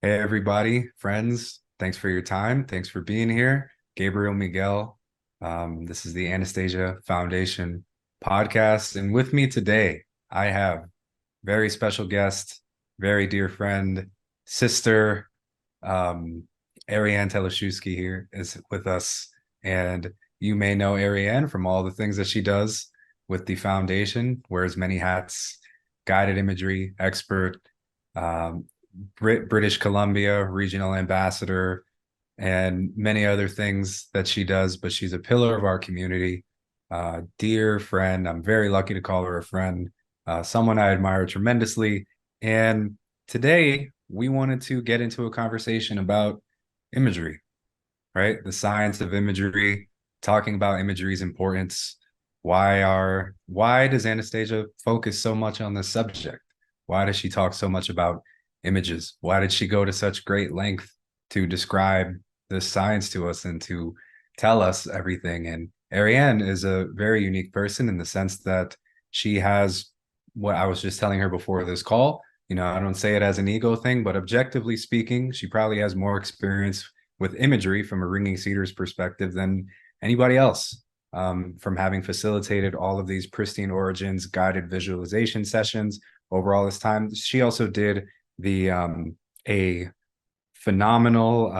Hey, everybody, friends, thanks for your time. Thanks for being here. Gabriel Miguel. This is the Anastasia Foundation podcast. And with me today, I have very special guest, very dear friend, sister, um, Ariane Telishewsky here is with us. And you may know Ariane from all the things that she does with the foundation, wears many hats, guided imagery expert, um, British Columbia regional ambassador, and many other things that she does. But she's a pillar of our community, dear friend. I'm very lucky to call her a friend, someone I admire tremendously. And today we wanted to get into a conversation about imagery, right? The science of imagery, talking about imagery's importance. Why does Anastasia focus so much on this subject? Why does she talk so much about images? Why did she go to such great length to describe this science to us and to tell us everything? And Ariane is a very unique person in the sense that she has what I was just telling her before this call. I don't say it as an ego thing, but objectively speaking, she probably has more experience with imagery from a Ringing Cedars perspective than anybody else. From having facilitated all of these pristine origins guided visualization sessions over all this time. She also did the a phenomenal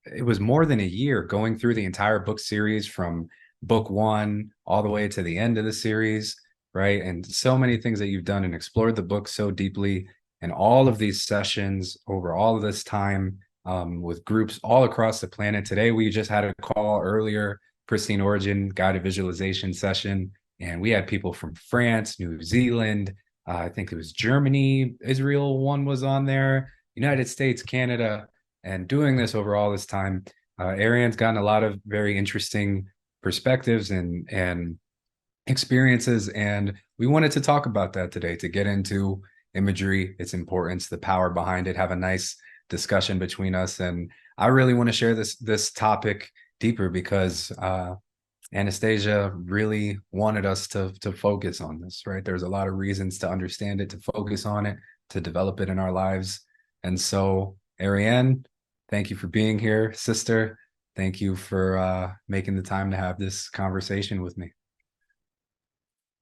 it was more than a year going through the entire book series from book one all the way to the end of the series, right? And so many things that you've done and explored the book so deeply, and all of these sessions over all of this time, with groups all across the planet. Today we just had a call earlier, pristine origin guided visualization session, and we had people from France, New Zealand, I think it was Germany, Israel, one was on there, United States, Canada. And doing this over all this time, Ariane's gotten a lot of very interesting perspectives and experiences, and we wanted to talk about that today, to get into imagery, its importance, the power behind it, have a nice discussion between us. And I really want to share this topic deeper because Anastasia really wanted us to focus on this, right? There's a lot of reasons to understand it, to focus on it, to develop it in our lives. And so, Ariane, thank you for being here, sister. Thank you for making the time to have this conversation with me.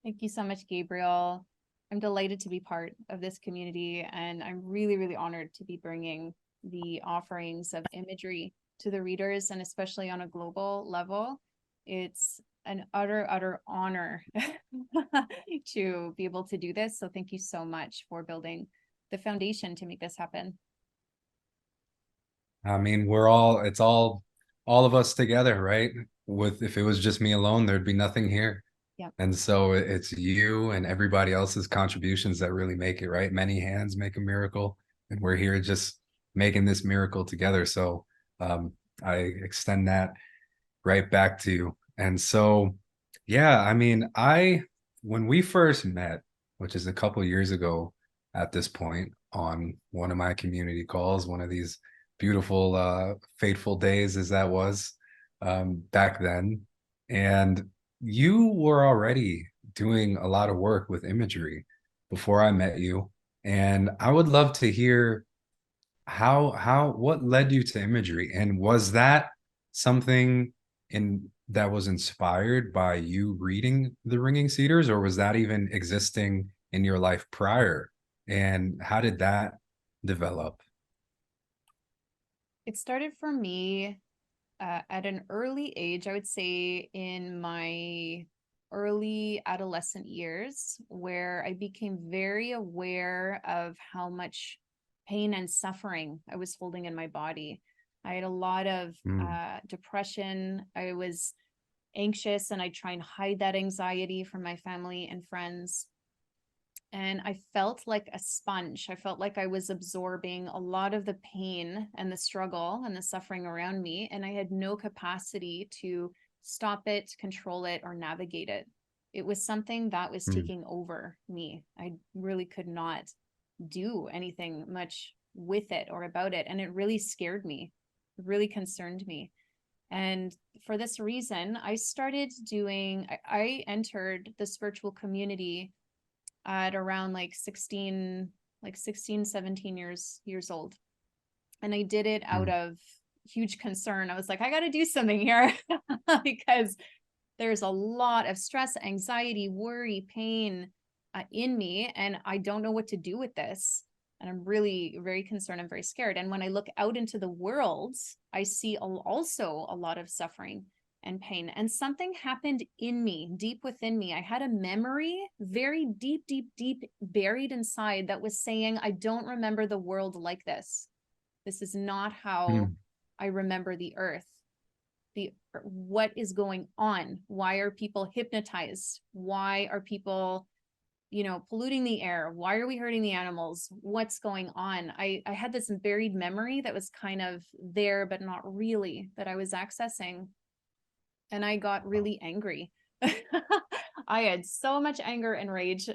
Thank you so much, Gabriel. I'm delighted to be part of this community, and I'm really, really honored to be bringing the offerings of imagery to the readers, and especially on a global level. It's an utter honor to be able to do this. So thank you so much for building the foundation to make this happen. I mean, it's all of us together, right? If it was just me alone, there'd be nothing here. Yeah. And so it's you and everybody else's contributions that really make it, right? Many hands make a miracle, and we're here just making this miracle together. So I extend that right back to you. And so, yeah, I mean, when we first met, which is a couple years ago at this point, on one of my community calls, one of these beautiful, fateful days as that was, back then. And you were already doing a lot of work with imagery before I met you. And I would love to hear what led you to imagery, and was that something in that was inspired by you reading The Ringing Cedars, or was that even existing in your life prior? And how did that develop? It started for me at an early age, I would say in my early adolescent years, where I became very aware of how much pain and suffering I was holding in my body. I had a lot of Mm, depression. I was anxious, and I try and hide that anxiety from my family and friends. And I felt like a sponge. I felt like I was absorbing a lot of the pain and the struggle and the suffering around me, and I had no capacity to stop it, control it, or navigate it. It was something that was mm, taking over me. I really could not do anything much with it or about it, and it really scared me. It really concerned me. And for this reason, I entered the spiritual community at around like 16, 17 years old. And I did it out Mm. of huge concern. I was like, I got to do something here because there's a lot of stress, anxiety, worry, pain in me, and I don't know what to do with this. And I'm really very concerned. I'm very scared. And when I look out into the world, I see also a lot of suffering and pain. And something happened in me, deep within me. I had a memory very deep, deep, deep buried inside that was saying, I don't remember the world like this. This is not how Mm. I remember the earth. What is going on? Why are people hypnotized? Why are people, polluting the air? Why are we hurting the animals? What's going on? I had this buried memory that was kind of there, but not really, that I was accessing. And I got really angry. I had so much anger and rage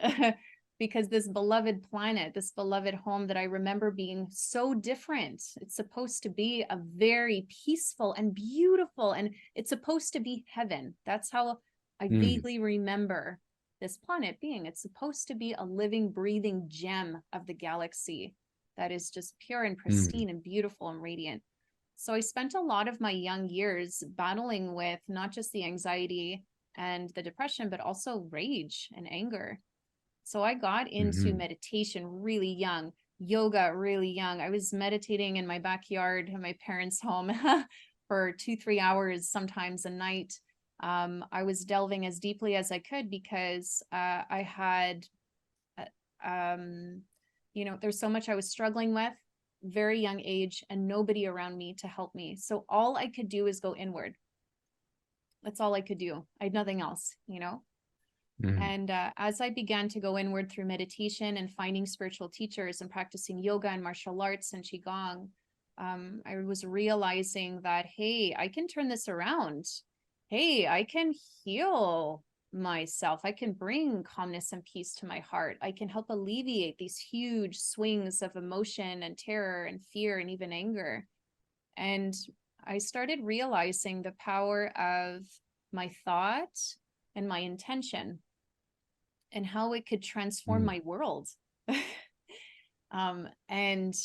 because this beloved planet, this beloved home that I remember being so different. It's supposed to be a very peaceful and beautiful, and it's supposed to be heaven. That's how I Mm. vaguely remember this planet being. It's supposed to be a living, breathing gem of the galaxy that is just pure and Mm. pristine and beautiful and radiant. So I spent a lot of my young years battling with not just the anxiety and the depression, but also rage and anger. So I got into Mm-hmm. meditation really young, yoga really young. I was meditating in my backyard in my parents' home for 2, 3 hours, sometimes a night. I was delving as deeply as I could because I had, um, there's so much I was struggling with, very young age, and nobody around me to help me. So all I could do is go inward. That's all I could do. I had nothing else. Mm. And as I began to go inward through meditation and finding spiritual teachers and practicing yoga and martial arts and qigong, I was realizing that, hey, I can turn this around. Hey, I can heal myself. I can bring calmness and peace to my heart. I can help alleviate these huge swings of emotion and terror and fear and even anger. And I started realizing the power of my thought and my intention and how it could transform Mm. my world. And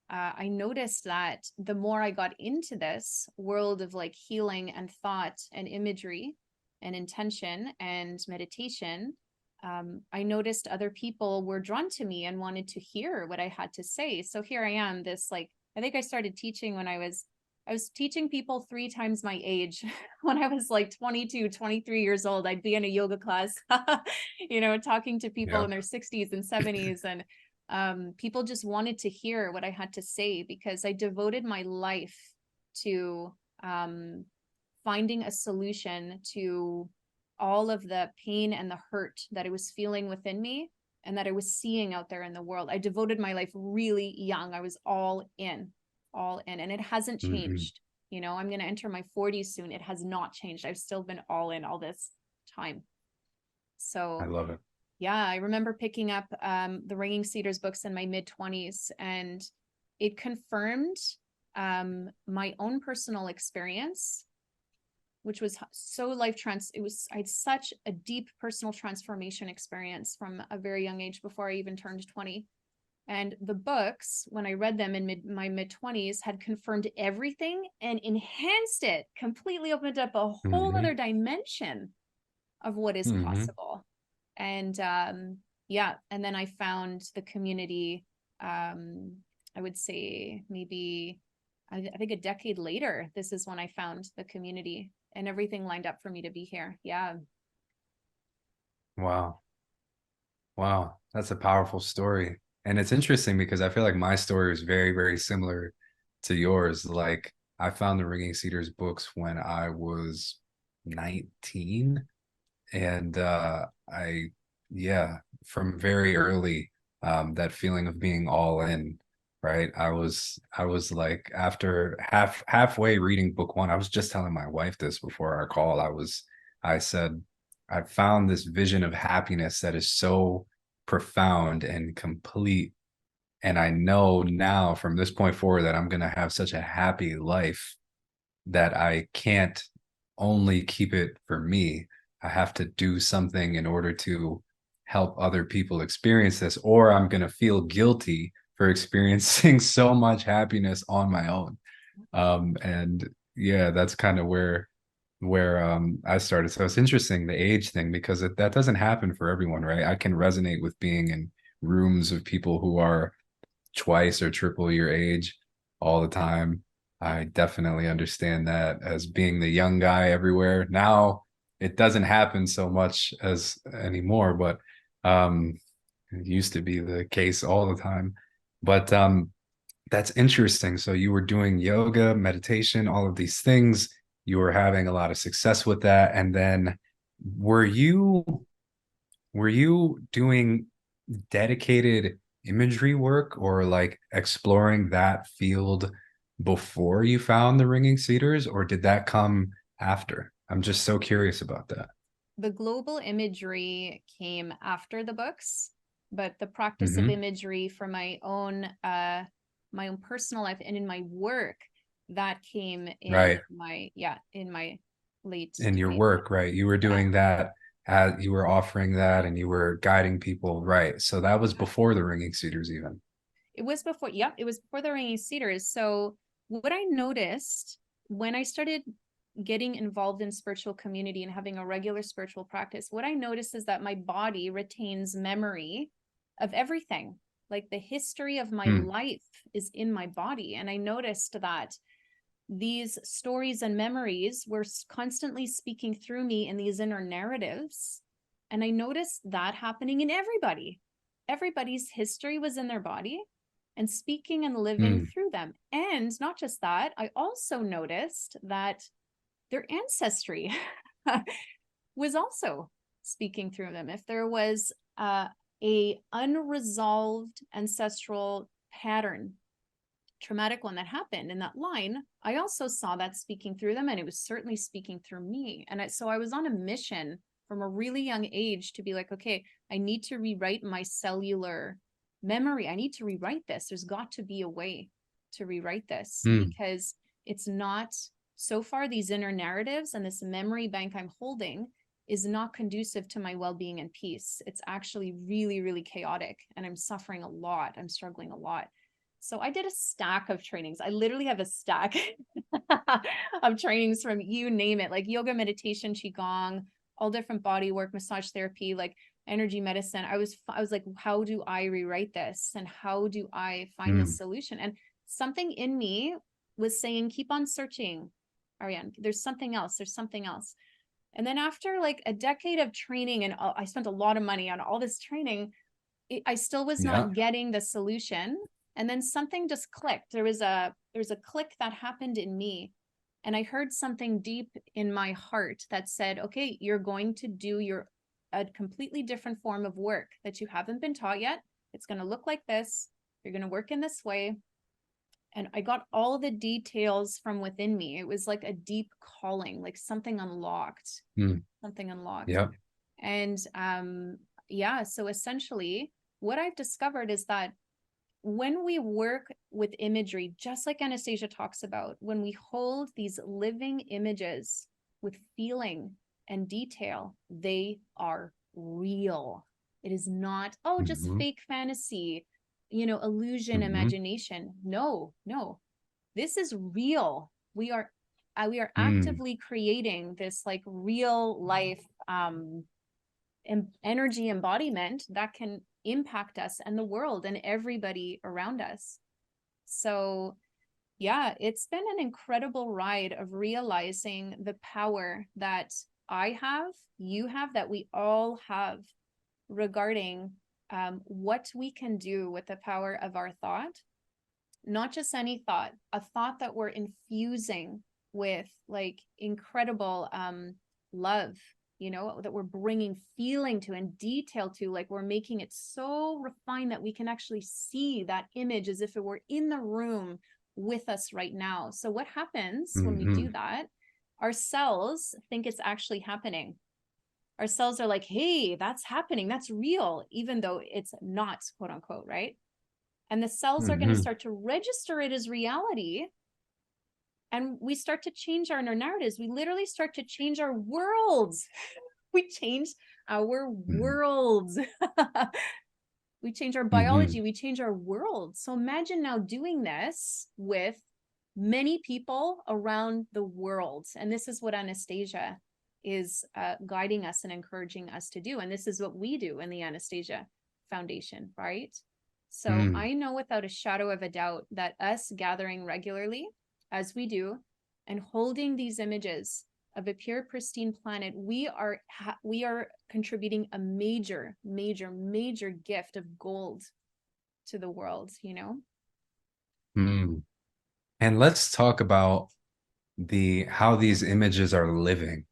I noticed that the more I got into this world of like healing and thought and imagery and intention and meditation, I noticed other people were drawn to me and wanted to hear what I had to say. So here I am, this like, I think I started teaching when I was teaching people 3 times my age. When I was like 22, 23 years old, I'd be in a yoga class, talking to people in Yep. their 60s and 70s. And people just wanted to hear what I had to say because I devoted my life to finding a solution to all of the pain and the hurt that I was feeling within me and that I was seeing out there in the world. I devoted my life really young. I was all in, and it hasn't Mm-hmm. changed. I'm going to enter my 40s soon. It has not changed. I've still been all in all this time. I So love it. yeah, I remember picking up the Ringing Cedars books in my mid-20s, and it confirmed my own personal experience, which was so I had such a deep personal transformation experience from a very young age before I even turned 20. And the books, when I read them in my mid-20s, had confirmed everything and enhanced it, completely opened up a whole Mm-hmm. other dimension of what is Mm-hmm. possible. And yeah, and then I found the community, I would say maybe, I think a decade later, this is when I found the community and everything lined up for me to be here. Yeah. Wow. Wow. That's a powerful story. And it's interesting because I feel like my story is very, very similar to yours. Like I found the Ringing Cedars books when I was 19. And yeah, from very early, that feeling of being all in, right? I was like after halfway reading book one, I was just telling my wife this before our call. I said, I found this vision of happiness that is so profound and complete. And I know now from this point forward that I'm gonna have such a happy life that I can't only keep it for me. I have to do something in order to help other people experience this, or I'm going to feel guilty for experiencing so much happiness on my own. And yeah, that's kind of where I started. So it's interesting, the age thing, because that doesn't happen for everyone, right? I can resonate with being in rooms of people who are twice or triple your age all the time. I definitely understand that as being the young guy everywhere. Now it doesn't happen so much as anymore, but it used to be the case all the time. But that's interesting. So you were doing yoga, meditation, all of these things. You were having a lot of success with that. And then were you were you doing dedicated imagery work or like exploring that field before you found the Ringing Cedars, or did that come after? I'm just so curious about that. The global imagery came after the books, but the practice of Hmm. imagery for my own personal life and in my work, that came in Right. my late In your 20s. work, right? You were Yeah. doing that, you were offering that and you were guiding people, right? So that was before the Ringing Cedars even. It was before, yeah, it was before the Ringing Cedars. So what I noticed when I started getting involved in spiritual community and having a regular spiritual practice, what I noticed is that my body retains memory of everything. Like the history of my Hmm. life is in my body. And I noticed that these stories and memories were constantly speaking through me in these inner narratives. And I noticed that happening in everybody. Everybody's history was in their body and speaking and living Hmm. through them. And not just that, I also noticed that their ancestry was also speaking through them. If there was a unresolved ancestral pattern, traumatic one that happened in that line, I also saw that speaking through them, and it was certainly speaking through me. And so I was on a mission from a really young age to be like, okay, I need to rewrite my cellular memory. I need to rewrite this. There's got to be a way to rewrite this, Hmm. because it's not, so far, these inner narratives and this memory bank I'm holding is not conducive to my well-being and peace. It's actually really, really chaotic, and I'm suffering a lot. I'm struggling a lot. So I did a stack of trainings. I literally have a stack of trainings from, you name it, like yoga, meditation, qigong, all different body work, massage therapy, like energy medicine. I was like, how do I rewrite this? And how do I find Hmm. this solution? And something in me was saying, keep on searching, Ariane. There's something else. There's something else. And then after like a decade of training, and I spent a lot of money on all this training, I still was Yeah. not getting the solution. And then something just clicked. There's a click that happened in me. And I heard something deep in my heart that said, okay, you're going to do a completely different form of work that you haven't been taught yet. It's going to look like this. You're going to work in this way. And I got all the details from within me. It was like a deep calling, like something unlocked, Hmm. something unlocked. Yep. And yeah, so essentially what I've discovered is that when we work with imagery, just like Anastasia talks about, when we hold these living images with feeling and detail, they are real. It is not, oh, just Hmm. fake fantasy, illusion, Hmm. imagination. No, no, this is real. We are Hmm. actively creating this like real life energy embodiment that can impact us and the world and everybody around us. So yeah, it's been an incredible ride of realizing the power that I have, you have, that we all have regarding what we can do with the power of our thought. Not just any thought, a thought that we're infusing with like incredible love, that we're bringing feeling to and detail to, like we're making it so refined that we can actually see that image as if it were in the room with us right now. So what happens when we do Hmm. that? Our cells think it's actually happening. Our cells are like, hey, that's happening, that's real, even though it's not, quote unquote, right? And the cells are going to Hmm. start to register it as reality. And we start to change our inner narratives. We literally start to change our worlds. We change our Hmm. worlds. We change our Mm-hmm. biology, we change our world. So imagine now doing this with many people around the world. And this is what Anastasia is guiding us and encouraging us to do. And this is what we do in the Anastasia Foundation, right? So I know without a shadow of a doubt that us gathering regularly, as we do, and holding these images of a pure, pristine planet, we are contributing a major, major, major gift of gold to the world, you know? Mm. And let's talk about how these images are living,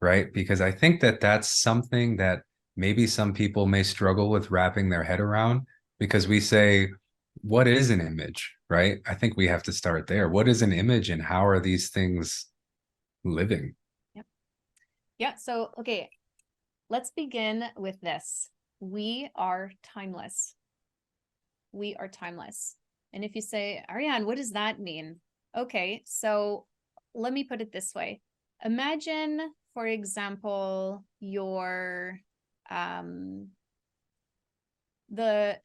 right? Because I think that that's something that maybe some people may struggle with wrapping their head around, because we say, what is an image, right? I think we have to start there. What is an image and how are these things living? Yep. Yeah. So, okay, let's begin with this. We are timeless. We are timeless. And if you say, Ariane, what does that mean? Okay, so let me put it this way. Imagine, for example, your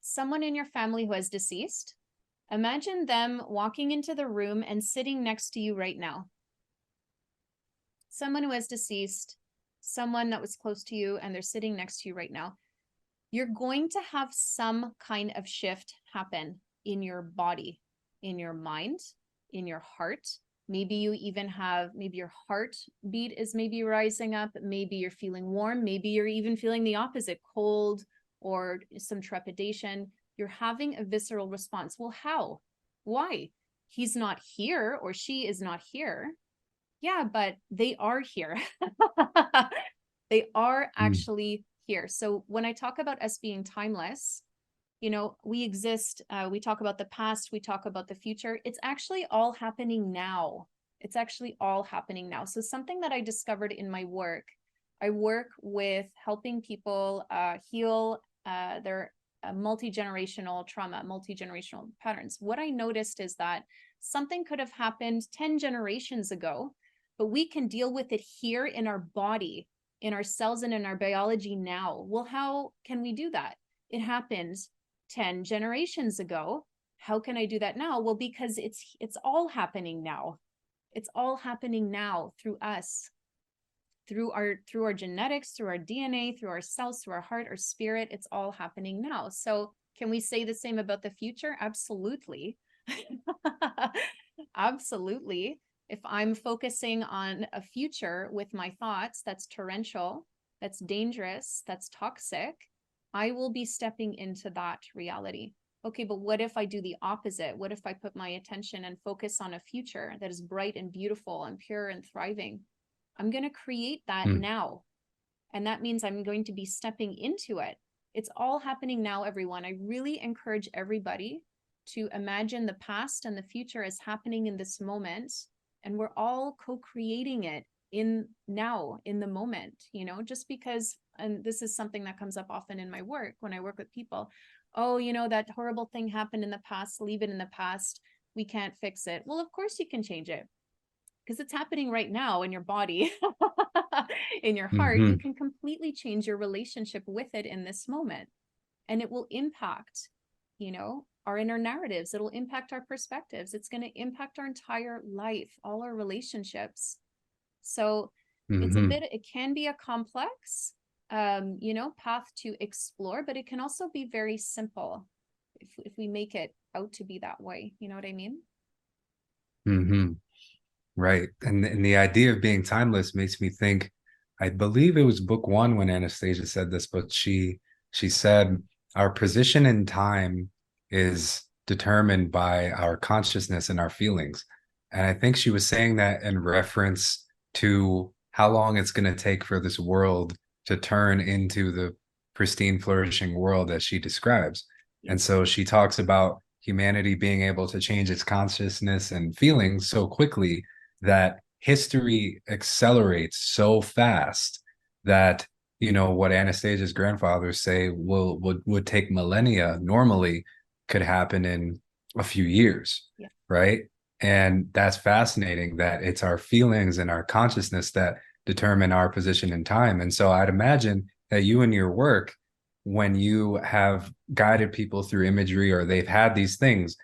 someone in your family who has deceased. Imagine them walking into the room and sitting next to you right now. Someone who has deceased, someone that was close to you, and they're sitting next to you right now. You're going to have some kind of shift happen in your body, in your mind, in your heart. Maybe you even have, maybe your heartbeat is maybe rising up. Maybe you're feeling warm. Maybe you're even feeling the opposite, cold or some trepidation. You're having a visceral response. Well, how? Why? He's not here or she is not here. Yeah, but they are here. They are actually here. So when I talk about us being timeless, you know, we exist, we talk about the past, we talk about the future. It's actually all happening now. It's actually all happening now. So something that I discovered in my work, I work with helping people heal their multi-generational trauma, multi-generational patterns. What I noticed is that something could have happened 10 generations ago, but we can deal with it here in our body, in our cells, and in our biology now. Well, how can we do that? It happened 10 generations ago. How can I do that now? Well, because it's all happening now. It's all happening now through us, through our genetics, through our DNA, through our cells, through our heart, our spirit. It's all happening now. So can we say the same about the future? Absolutely. Absolutely. If I'm focusing on a future with my thoughts that's torrential, that's dangerous, that's toxic, I will be stepping into that reality. Okay, but what if I do the opposite? What if I put my attention and focus on a future that is bright and beautiful and pure and thriving? I'm going to create that now. And that means I'm going to be stepping into it. It's all happening now, everyone. I really encourage everybody to imagine the past and the future as happening in this moment. And we're all co-creating it in now, in the moment, you know, just because, and this is something that comes up often in my work when I work with people. Oh, you know, that horrible thing happened in the past, leave it in the past. We can't fix it. Well, of course you can change it because it's happening right now in your body, in your heart. You can completely change your relationship with it in this moment. And it will impact, you know, our inner narratives. It'll impact our perspectives. It's going to impact our entire life, all our relationships. So it's a bit, it can be a complex, you know, path to explore, but it can also be very simple if we make it out to be that way. You know what I mean? Right. And the idea of being timeless makes me think, I believe it was book one when Anastasia said this, but she said our position in time is determined by our consciousness and our feelings. And I think she was saying that in reference to how long it's going to take for this world to turn into the pristine, flourishing world that she describes. And so she talks about humanity being able to change its consciousness and feelings so quickly that history accelerates so fast that, you know, what Anastasia's grandfathers say would take millennia normally could happen in a few years, right? And that's fascinating that it's our feelings and our consciousness that determine our position in time. And so I'd imagine that you and your work, when you have guided people through imagery or they've had these things,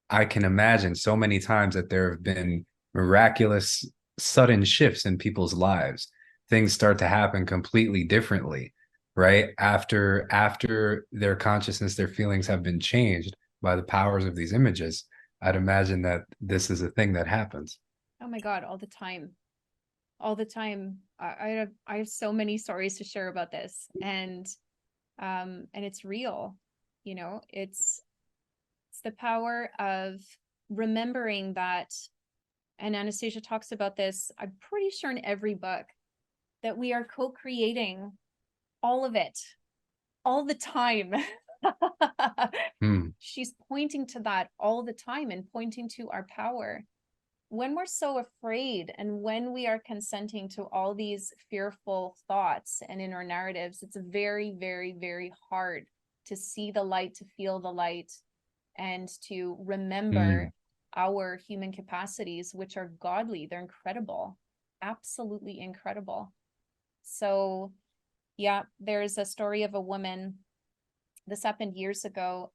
I can imagine so many times that there have been miraculous sudden shifts in people's lives. Things start to happen completely differently, right? After their consciousness, their feelings have been changed by the powers of these images. I'd imagine that this is a thing that happens. Oh my God, all the time. All the time. I have so many stories to share about this. And it's real, you know, it's the power of remembering that, and Anastasia talks about this, I'm pretty sure in every book, that we are co-creating all of it, all the time. Hmm. She's pointing to that all the time and pointing to our power. When we're so afraid and when we are consenting to all these fearful thoughts and inner narratives, it's very, very, very hard to see the light, to feel the light, and to remember our human capacities, which are godly. They're incredible, absolutely incredible. So yeah, there's a story of a woman. This happened years ago.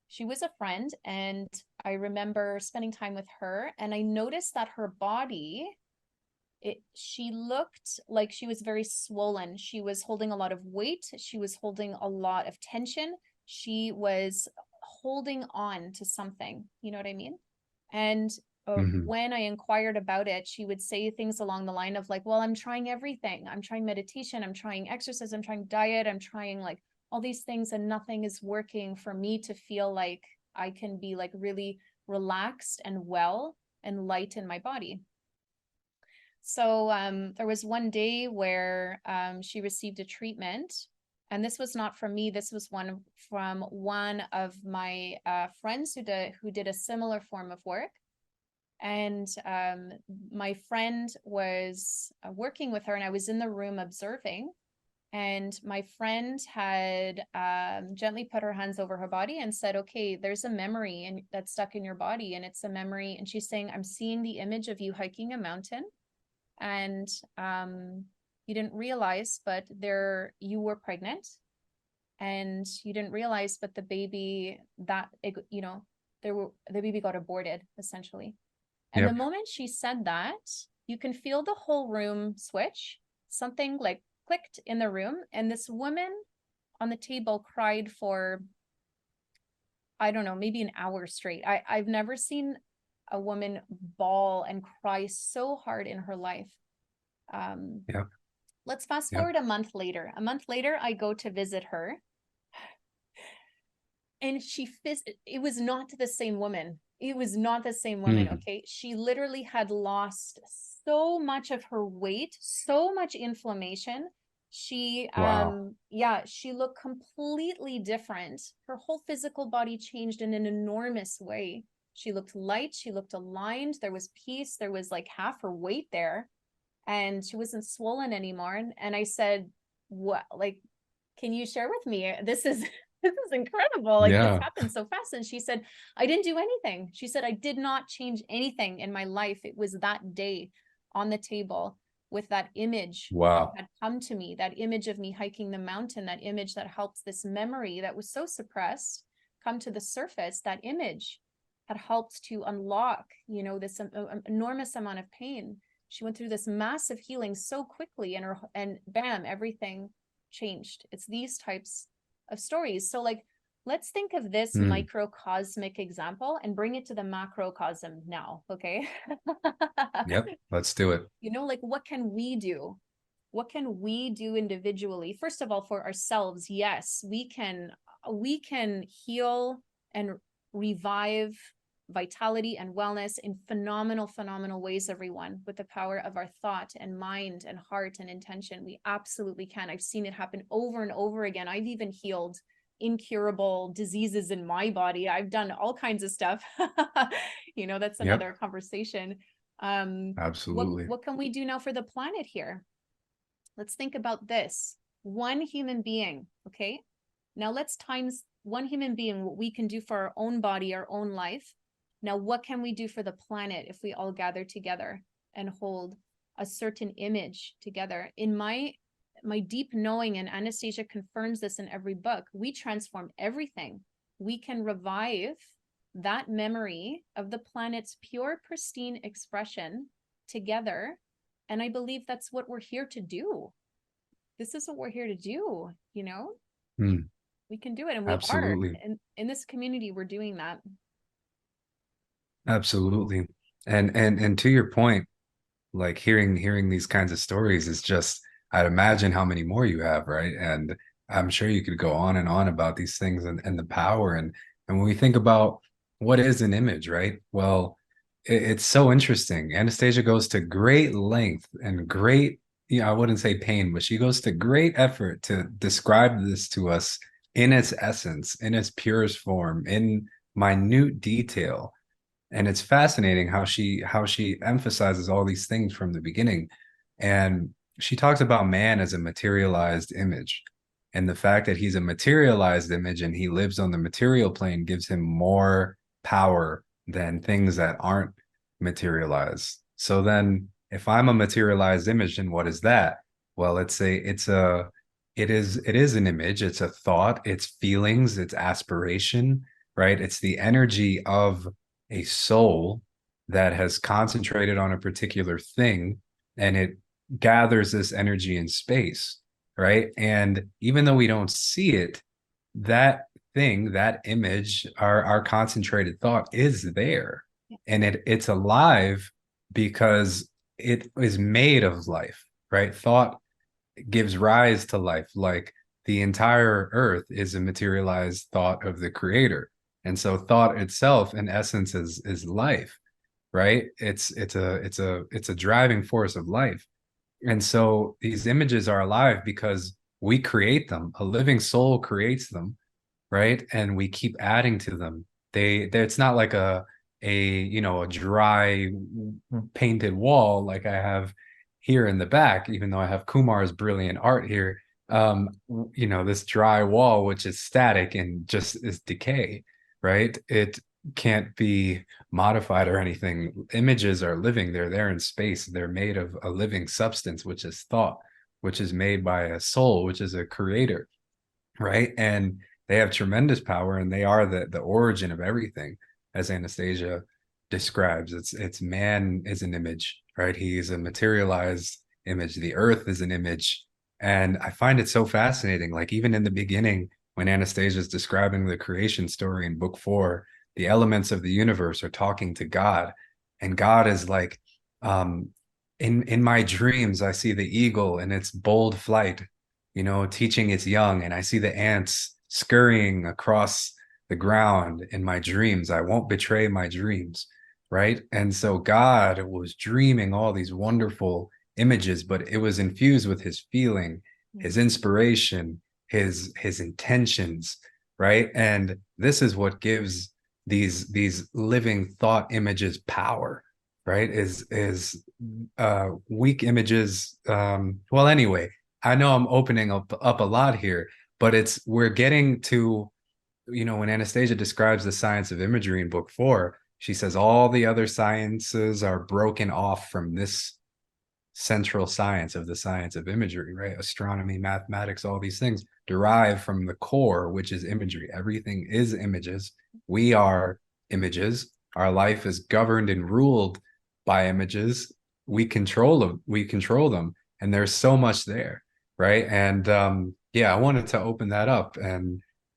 She was a friend, and I remember spending time with her, and I noticed that her body, she looked like she was very swollen. She was holding a lot of weight. She was holding a lot of tension. She was holding on to something, you know what I mean? And when I inquired about it, she would say things along the line of like, well, I'm trying everything. I'm trying meditation. I'm trying exercise. I'm trying diet. I'm trying like all these things, and nothing is working for me to feel like I can be like really relaxed and well and light in my body. So there was one day where she received a treatment, and this was not from me. This was from one of my friends who did a similar form of work. And my friend was working with her, and I was in the room observing. And my friend had gently put her hands over her body and said, okay, there's a memory and that's stuck in your body, and it's a memory. And she's saying, I'm seeing the image of you hiking a mountain, and you didn't realize, but you were pregnant, and you didn't realize, but the baby the baby got aborted essentially. And the Yep. moment she said that, you can feel the whole room switch. Something like clicked in the room, and this woman on the table cried for, I don't know, maybe an hour straight. I've never seen a woman bawl and cry so hard in her life. Yep. Let's fast Yep. forward a month later. A month later, I go to visit her, and it was not the same woman. It was not the same woman. Okay. She literally had lost so much of her weight, so much inflammation. She Wow. she looked completely different. Her whole physical body changed in an enormous way. She looked light, she looked aligned, there was peace, there was like half her weight there, and she wasn't swollen anymore. And I said, what, like, can you share with me? This is this is incredible. Like, this Yeah. happened so fast. And she said, I didn't do anything. She said, I did not change anything in my life. It was that day on the table with that image that Wow. had come to me, that image of me hiking the mountain, that image that helped this memory that was so suppressed come to the surface. That image had helped to unlock, you know, this enormous amount of pain. She went through this massive healing so quickly, and bam, everything changed. It's these types of stories. So like, let's think of this microcosmic example and bring it to the macrocosm now, okay? Yep. Let's do it. You know, like, what can we do? What can we do individually? First of all, for ourselves, yes, we can heal and revive vitality and wellness in phenomenal ways, everyone, with the power of our thought and mind and heart and intention. We absolutely can. I've seen it happen over and over again. I've even healed incurable diseases in my body. I've done all kinds of stuff. You know, that's Yep. another conversation. Absolutely. What can we do now for the planet here? Let's think about this. One human being, okay? Now let's times one human being, what we can do for our own body, our own life. Now, what can we do for the planet if we all gather together and hold a certain image together. In my deep knowing, and Anastasia confirms this in every book, we transform everything. We can revive that memory of the planet's pure, pristine expression together. And I believe that's what we're here to do. This is what we're here to do, you know? We can do it, and we are. Absolutely. And in this community, we're doing that. Absolutely. And to your point, like hearing these kinds of stories is just, I'd imagine how many more you have, right? And I'm sure you could go on and on about these things and the power. And when we think about what is an image, right? Well, it's so interesting. Anastasia goes to great length and great, I wouldn't say pain, but she goes to great effort to describe this to us in its essence, in its purest form, in minute detail. And it's fascinating how she emphasizes all these things from the beginning. And she talks about man as a materialized image, and the fact that he's a materialized image and he lives on the material plane gives him more power than things that aren't materialized. So then if I'm a materialized image, then what is that? Well, it is an image, it's a thought, it's feelings, it's aspiration, right? It's the energy of a soul that has concentrated on a particular thing, and it gathers this energy in space, right? And even though we don't see it, that thing, that image, our concentrated thought is there, and it's alive because it is made of life, right? Thought gives rise to life. Like the entire earth is a materialized thought of the creator. And so thought itself in essence is life, right? It's a driving force of life. And so these images are alive because we create them. A living soul creates them, right? And we keep adding to them. They it's not like a dry painted wall like I have here in the back, even though I have Kumar's brilliant art here. This dry wall, which is static and just is decay, right? It can't be modified or anything. Images are living, they're there in space, they're made of a living substance, which is thought, which is made by a soul, which is a creator, right? And they have tremendous power, and they are the origin of everything, as Anastasia describes. It's man is an image, right? He is a materialized image. The earth is an image. And I find it so fascinating. Like even in the beginning, when Anastasia is describing the creation story in book 4, the elements of the universe are talking to God. And God is like, in my dreams, I see the eagle in its bold flight, teaching its young, and I see the ants scurrying across the ground in my dreams. I won't betray my dreams, right? And so God was dreaming all these wonderful images, but it was infused with his feeling, his inspiration, his intentions, right? And this is what gives these living thought images power, right? Is weak images. Well, anyway, I know I'm opening up a lot here, but we're getting to, when Anastasia describes the science of imagery in book 4, she says all the other sciences are broken off from this central science of the science of imagery, right? Astronomy, mathematics, all these things derive from the core, which is imagery. Everything is images. We are images. Our life is governed and ruled by images. We control them. And there's so much there, right? And yeah, I wanted to open that up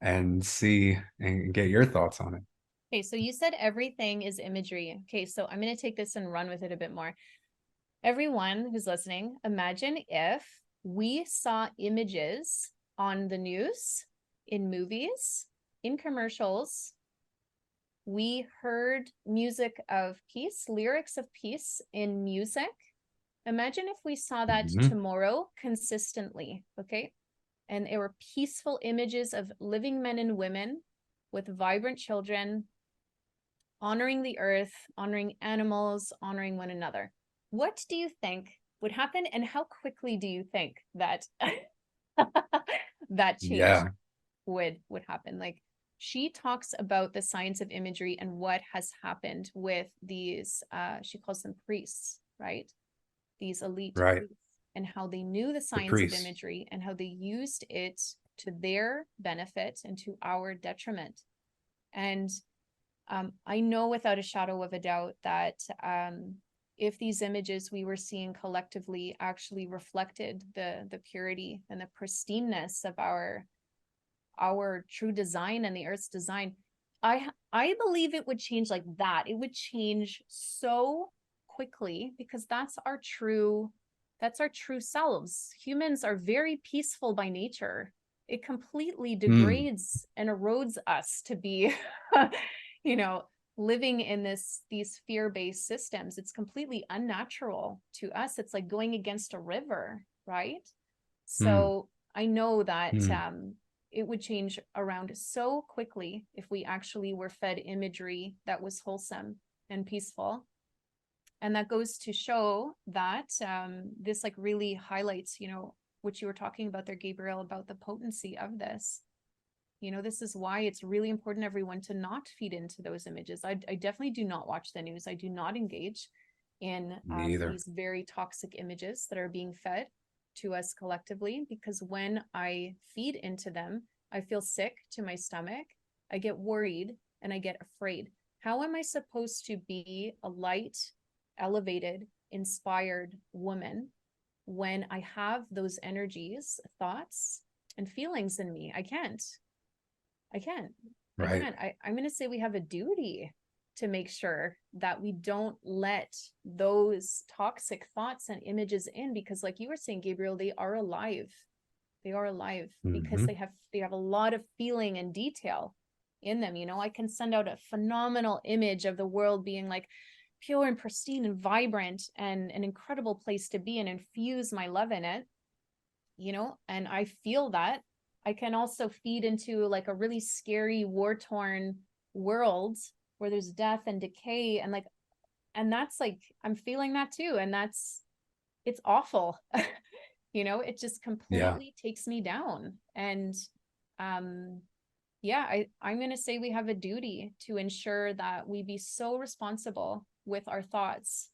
and see and get your thoughts on it. Okay, so you said everything is imagery. Okay, so I'm going to take this and run with it a bit more. Everyone who's listening, imagine if we saw images on the news, in movies, in commercials. We heard music of peace, lyrics of peace in music. Imagine if we saw that tomorrow consistently, okay? And there were peaceful images of living men and women with vibrant children, honoring the earth, honoring animals, honoring one another. What do you think would happen, and how quickly do you think that that change would happen? Like, she talks about the science of imagery and what has happened with these, she calls them priests, right? these elite Right. priests, and how they knew the The science of priests. imagery and how they used it to their benefit and to our detriment. And I know without a shadow of a doubt that if these images we were seeing collectively actually reflected the purity and the pristineness of our true design and the Earth's design, I believe it would change like that. It would change so quickly, because that's our true selves. Humans are very peaceful by nature. It completely degrades and erodes us to be you know, living in these fear-based systems. It's completely unnatural to us. It's like going against a river, right? So I know that it would change around so quickly if we actually were fed imagery that was wholesome and peaceful. And that goes to show that this like really highlights, what you were talking about there, Gabriel, about the potency of this. This is why it's really important, everyone, to not feed into those images. I definitely do not watch the news. I do not engage in these very toxic images that are being fed to us collectively, because when I feed into them, I feel sick to my stomach, I get worried, and I get afraid. How am I supposed to be a light, elevated, inspired woman when I have those energies, thoughts, and feelings in me? I can't. Right. I'm going to say we have a duty to make sure that we don't let those toxic thoughts and images in, because like you were saying, Gabriel, they are alive. Because they have a lot of feeling and detail in them. I can send out a phenomenal image of the world being like pure and pristine and vibrant and an incredible place to be, and infuse my love in it, and I feel that. I can also feed into like a really scary, war-torn world where there's death and decay, and that's like, I'm feeling that too. And it's awful. It just completely takes me down. And I'm going to say we have a duty to ensure that we be so responsible with our thoughts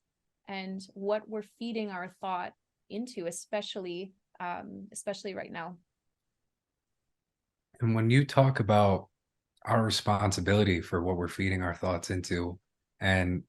and what we're feeding our thought into, especially right now. And when you talk about our responsibility for what we're feeding our thoughts into, and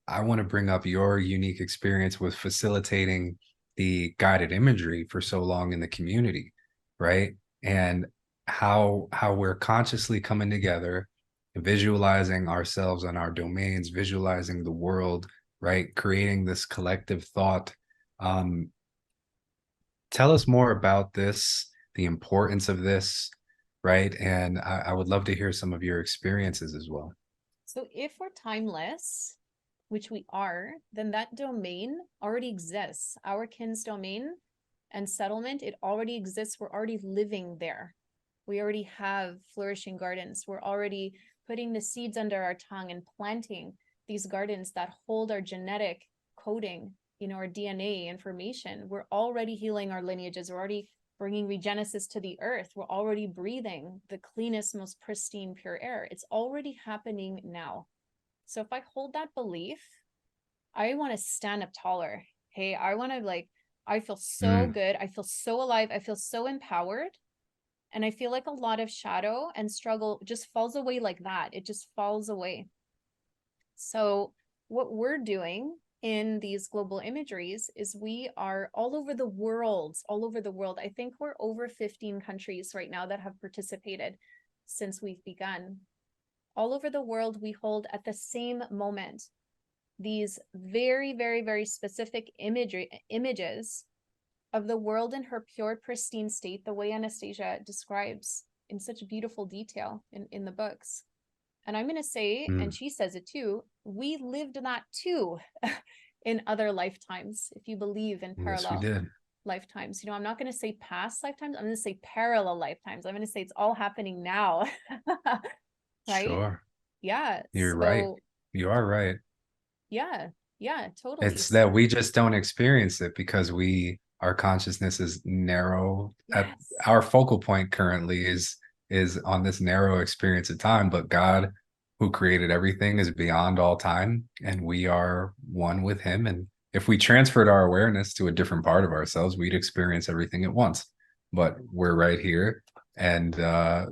I want to bring up your unique experience with facilitating the guided imagery for so long in the community, right? And how we're consciously coming together, visualizing ourselves and our domains, visualizing the world, right? Creating this collective thought. Tell us more about this, the importance of this, right? And I would love to hear some of your experiences as well. So if we're timeless, which we are, then that domain already exists. Our kin's domain and settlement, it already exists. We're already living there. We already have flourishing gardens. We're already putting the seeds under our tongue and planting these gardens that hold our genetic coding, our DNA information. We're already healing our lineages. We're already bringing regenesis to the earth. We're already breathing the cleanest, most pristine, pure air. It's already happening now. So if I hold that belief, I want to stand up taller. Hey, I want to I feel so good. I feel so alive. I feel so empowered. And I feel like a lot of shadow and struggle just falls away like that. It just falls away. So what we're doing in these global imageries is we are all over the world. I think we're over 15 countries right now that have participated since we've begun. All over the world, we hold at the same moment these very, very, very specific images of the world in her pure, pristine state, the way Anastasia describes in such beautiful detail in the books. And I'm going to say, and she says it too, we lived that too in other lifetimes, if you believe in parallel lifetimes. I'm not going to say past lifetimes. I'm going to say parallel lifetimes. I'm going to say it's all happening now. Right? Sure. Yeah. You're right. You are right. Yeah. Yeah, totally. It's that we just don't experience it because our consciousness is narrow. Yes. Our focal point currently is on this narrow experience of time, but God, who created everything, is beyond all time, and we are one with him, and if we transferred our awareness to a different part of ourselves, we'd experience everything at once. But we're right here. And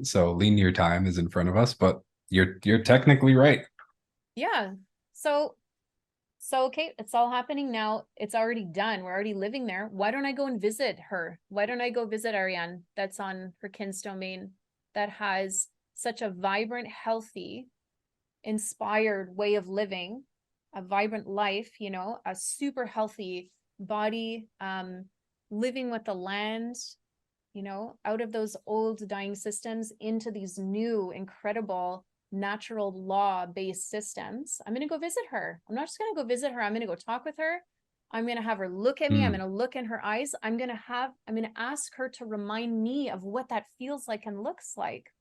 so linear time is in front of us, but you're technically right. Yeah. So okay, it's all happening now. It's already done. We're already living there. Why don't I go and visit her? Why don't I go visit Ariane that's on her kin's domain that has such a vibrant, healthy, inspired way of living, a vibrant life, you know, a super healthy body, living with the land, you know, out of those old dying systems into these new, incredible, natural law-based systems. I'm going to go visit her. I'm not just going to go visit her. I'm going to go talk with her. I'm going to have her look at me. I'm going to look in her eyes. I'm going to ask her to remind me of what that feels like and looks like.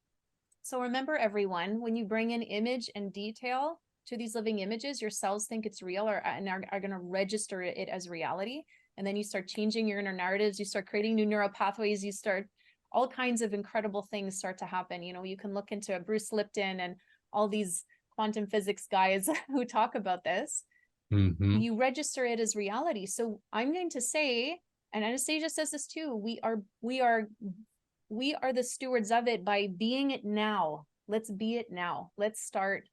So remember, everyone, when you bring in image and detail to these living images, your cells think it's real and are going to register it as reality. And then you start changing your inner narratives. You start creating new neural pathways. You start all kinds of incredible things start to happen. You know, you can look into Bruce Lipton and all these quantum physics guys who talk about this. You register it as reality. So I'm going to say, and Anastasia says this too, we are the stewards of it by being it now. Let's be it now. Let's start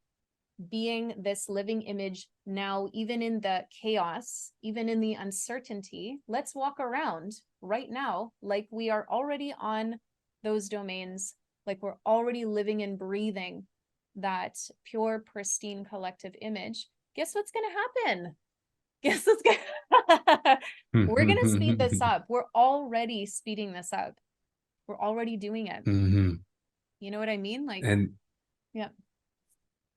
being this living image now, even in the chaos, even in the uncertainty. Let's walk around right now like we are already on those domains, like we're already living and breathing that pure, pristine collective image. Guess what's going to happen? Guess what's going to We're going to speed this up. We're already speeding this up. We're already doing it. You know what I mean? Like, and yeah.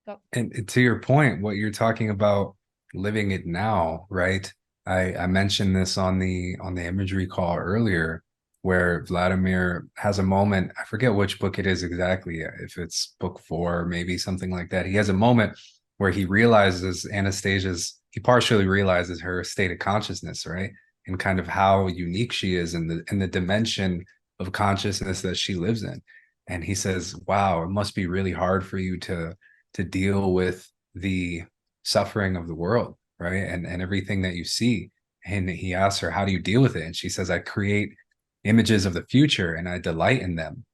Go. And to your point, what you're talking about, living it now, right? I mentioned this on the imagery call earlier, where Vladimir has a moment. I forget which book it is exactly, if it's book 4, maybe something like that. He has a moment where he realizes he partially realizes her state of consciousness, right? And kind of how unique she is in the dimension of consciousness that she lives in. And he says, wow, it must be really hard for you to deal with the suffering of the world, right? And everything that you see. And he asks her, how do you deal with it? And she says, I create images of the future and I delight in them,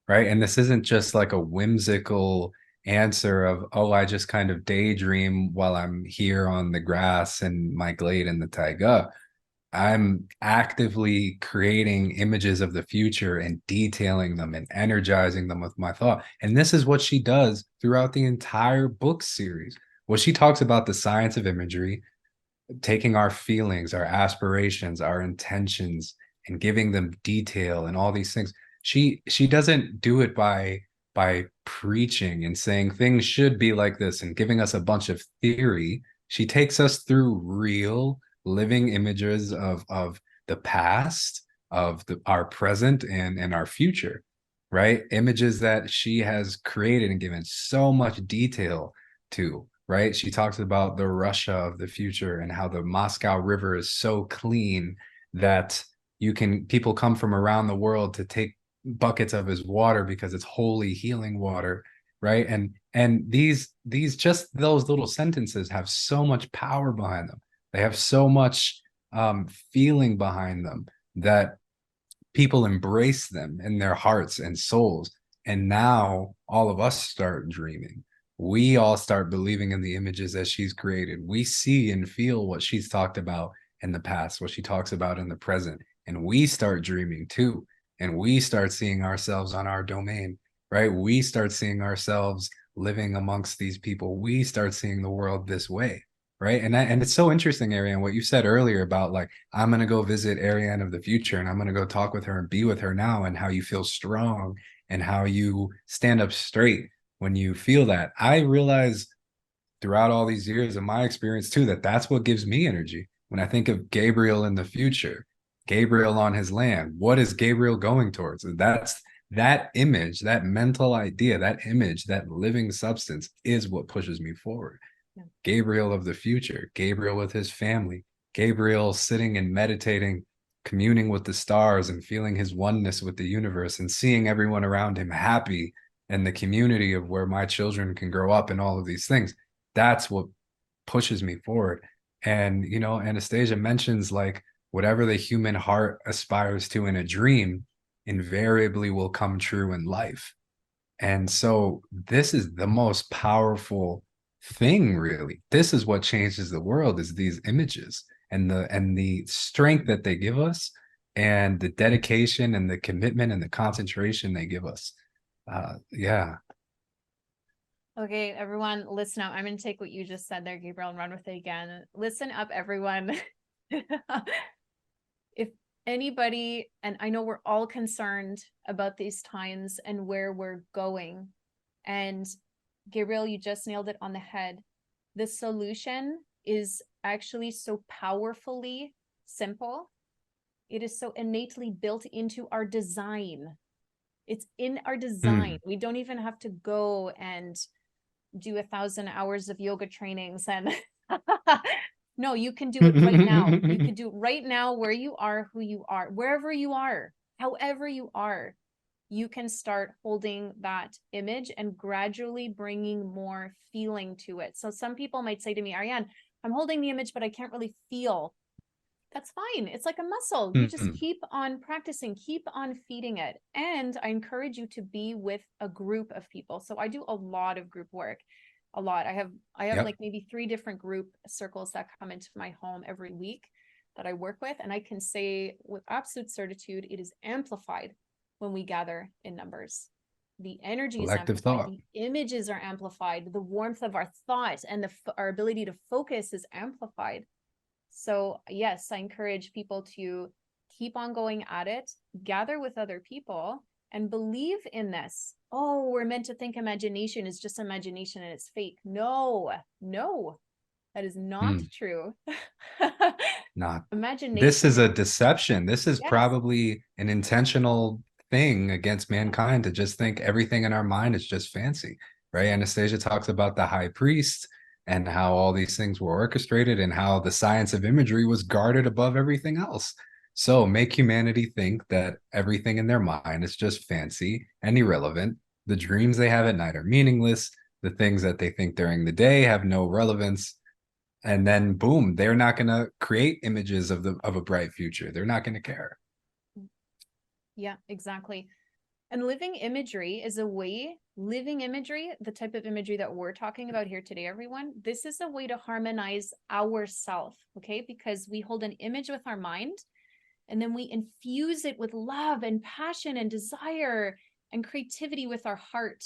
right? And this isn't just like a whimsical answer of, oh, I just kind of daydream while I'm here on the grass in my glade in the taiga. I'm actively creating images of the future and detailing them and energizing them with my thought. And this is what she does throughout the entire book series. Well, she talks about the science of imagery, taking our feelings, our aspirations, our intentions, and giving them detail and all these things. She doesn't do it by preaching and saying things should be like this and giving us a bunch of theory. She takes us through real living images of the past, of our present and our future, right? Images that she has created and given so much detail to, right? She talks about the Russia of the future and how the Moscow River is so clean that people come from around the world to take buckets of his water because it's holy healing water, right? And these just those little sentences have so much power behind them. They have so much feeling behind them that people embrace them in their hearts and souls. And now all of us start dreaming. We all start believing in the images that she's created. We see and feel what she's talked about in the past, what she talks about in the present. And we start dreaming too. And we start seeing ourselves on our domain, right? We start seeing ourselves living amongst these people. We start seeing the world this way, right? And it's so interesting, Ariane, what you said earlier about like, I'm going to go visit Ariane of the future and I'm going to go talk with her and be with her now, and how you feel strong and how you stand up straight when you feel that. I realize throughout all these years of my experience too, that that's what gives me energy. When I think of Gabriel in the future, Gabriel on his land, what is Gabriel going towards? That's that image, that mental idea, that image, that living substance is what pushes me forward. Yeah. Gabriel of the future, Gabriel with his family, Gabriel sitting and meditating, communing with the stars and feeling his oneness with the universe and seeing everyone around him happy, and the community of where my children can grow up and all of these things. That's what pushes me forward. And, you know, Anastasia mentions like whatever the human heart aspires to in a dream invariably will come true in life. And so this is the most powerful thing, really. This is what changes the world, is these images and the strength that they give us, and the dedication and the commitment and the concentration they give us. Yeah. Okay, everyone, listen up. I'm going to take what you just said there, Gabriel, and run with it again. Listen up, everyone. If anybody, and I know we're all concerned about these times and where we're going, and Gabriel, you just nailed it on the head. The solution is actually so powerfully simple. It is so innately built into our design. It's in our design. We don't even have to go and do 1,000 hours of yoga trainings and no, you can do it right now. You can do it right now where you are, who you are, wherever you are, however you are. You can start holding that image and gradually bringing more feeling to it. So some people might say to me, Ariane, I'm holding the image, but I can't really feel. That's fine. It's like a muscle. You just keep on practicing, keep on feeding it. And I encourage you to be with a group of people. So I do a lot of group work, a lot. I have like maybe 3 different group circles that come into my home every week that I work with. And I can say with absolute certitude, it is amplified when we gather in numbers. The energy is amplified, the images are amplified, the warmth of our thought and our ability to focus is amplified. So yes, I encourage people to keep on going at it, gather with other people, and believe in this. Oh, we're meant to think imagination is just imagination and it's fake. No, that is not true. Not. Imagination. This is a deception. This is probably an intentional thing against mankind to just think everything in our mind is just fancy, right? Anastasia talks about the high priest and how all these things were orchestrated and how the science of imagery was guarded above everything else. So make humanity think that everything in their mind is just fancy and irrelevant. The dreams they have at night are meaningless. The things that they think during the day have no relevance. And then boom, they're not going to create images of a bright future. They're not going to care. Yeah, exactly. And living imagery is a way, living imagery, the type of imagery that we're talking about here today, everyone, this is a way to harmonize ourself, okay? Because we hold an image with our mind, and then we infuse it with love and passion and desire and creativity with our heart.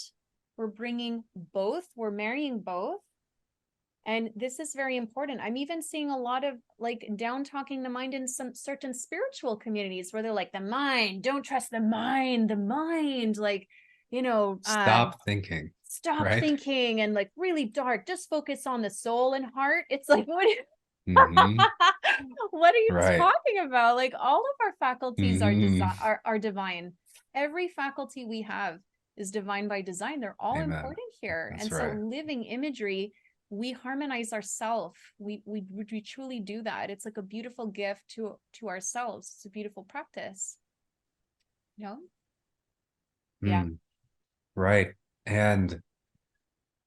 We're bringing both, we're marrying both. And this is very important. I'm even seeing a lot of like down talking the mind in some certain spiritual communities where they're like, the mind, don't trust the mind, like, you know, stop thinking, and like really dark, just focus on the soul and heart. It's like, what what are you talking about? Like all of our faculties are divine. Every faculty we have is divine by design. They're all important here. That's so living imagery, we harmonize ourselves. We truly do that. It's like a beautiful gift to ourselves. It's a beautiful practice. No? Yeah. Right. And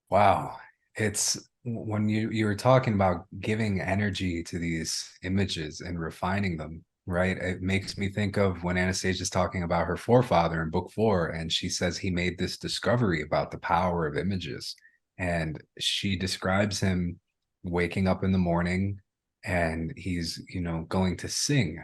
wow, it's when you were talking about giving energy to these images and refining them, right? It makes me think of when Anastasia's talking about her forefather in book 4, and she says he made this discovery about the power of images. And she describes him waking up in the morning and he's, you know, going to sing,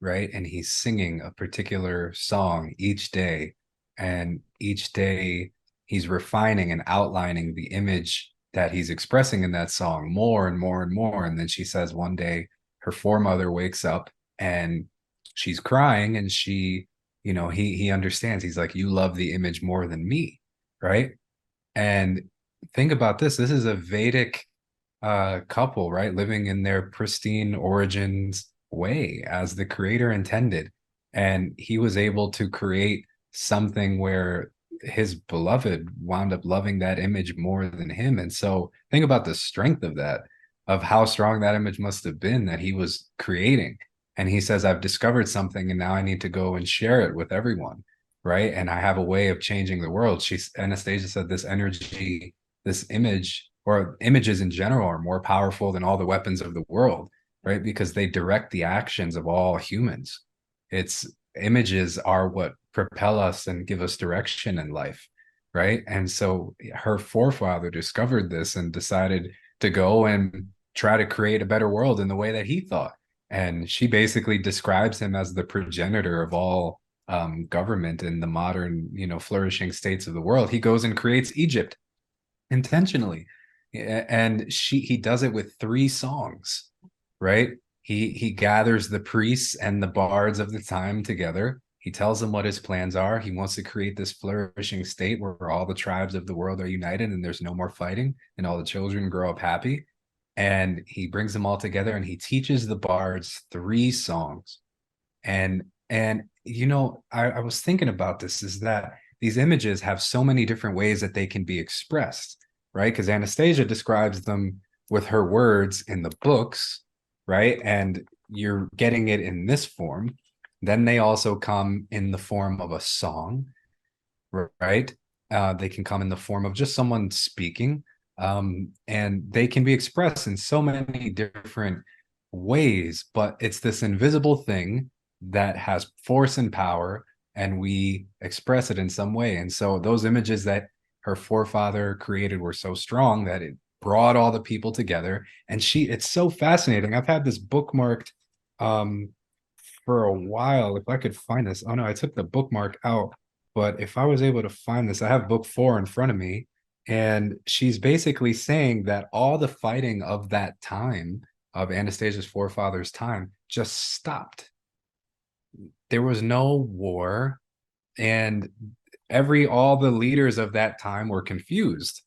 right? And he's singing a particular song each day. And each day he's refining and outlining the image that he's expressing in that song more and more and more. And then she says one day her foremother wakes up and she's crying, and she, you know, he understands. He's like, you love the image more than me, right? And think about this. This is a Vedic couple, right? Living in their pristine origins way as the creator intended. And he was able to create something where his beloved wound up loving that image more than him. And so think about the strength of that, of how strong that image must have been that he was creating. And he says, I've discovered something and now I need to go and share it with everyone. Right. And I have a way of changing the world. Anastasia said this energy, this image or images in general are more powerful than all the weapons of the world, right? Because they direct the actions of all humans. It's images are what propel us and give us direction in life, right? And so her forefather discovered this and decided to go and try to create a better world in the way that he thought. And she basically describes him as the progenitor of all government in the modern, flourishing states of the world. He goes and creates Egypt intentionally, and he does it with 3 songs, right? He gathers the priests and the bards of the time together. He tells them what his plans are. He wants to create this flourishing state where all the tribes of the world are united and there's no more fighting and all the children grow up happy. And he brings them all together and he teaches the bards 3 songs. And I was thinking about this, is that these images have so many different ways that they can be expressed, right? Because Anastasia describes them with her words in the books, right? And you're getting it in this form. Then they also come in the form of a song, right? They can come in the form of just someone speaking, and they can be expressed in so many different ways, but it's this invisible thing that has force and power, and we express it in some way. And so those images that her forefather created were so strong that it brought all the people together. And it's so fascinating. I've had this bookmarked for a while. If I could find this. Oh no, I took the bookmark out. But if I was able to find this, I have book 4 in front of me. And she's basically saying that all the fighting of that time, of Anastasia's forefathers' time, just stopped. There was no war, and all the leaders of that time were confused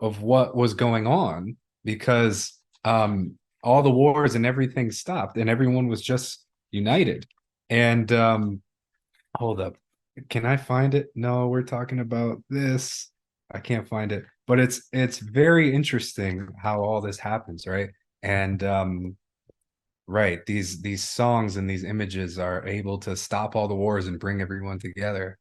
of what was going on, because all the wars and everything stopped and everyone was just united. And hold up, can I find it? No, we're talking about this. I can't find it, but it's very interesting how all this happens, right? And right, these songs and these images are able to stop all the wars and bring everyone together.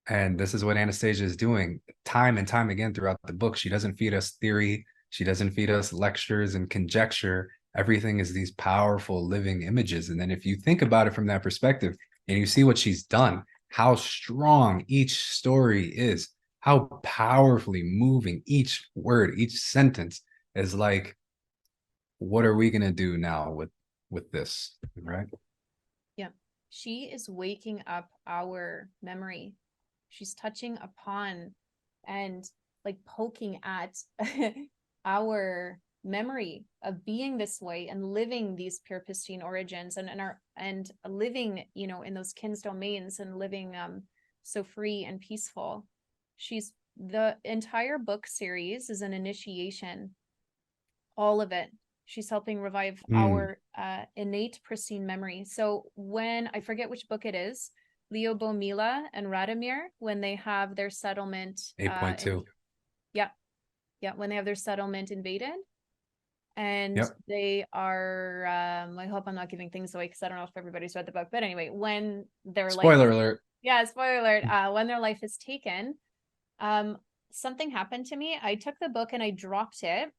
And this is what Anastasia is doing time and time again throughout the book. She doesn't feed us theory. She doesn't feed us lectures and conjecture. Everything is these powerful living images. And then if you think about it from that perspective and you see what she's done, how strong each story is, how powerfully moving each word, each sentence is, like, what are we going to do now with this, right? Yeah. She is waking up our memory. She's touching upon and like poking at our memory of being this way and living these pure pristine origins and living, in those kin's domains and living so free and peaceful. The entire book series is an initiation, all of it. She's helping revive our innate pristine memory. So when, I forget which book it is, Lyubomila and Radomir, when they have their settlement 8.2. Yeah, when they have their settlement invaded, and Yep. they are I hope I'm not giving things away because I don't know if everybody's read the book, but anyway, when their Spoiler alert. Yeah, spoiler alert, when their life is taken, something happened to me. I took the book and I dropped it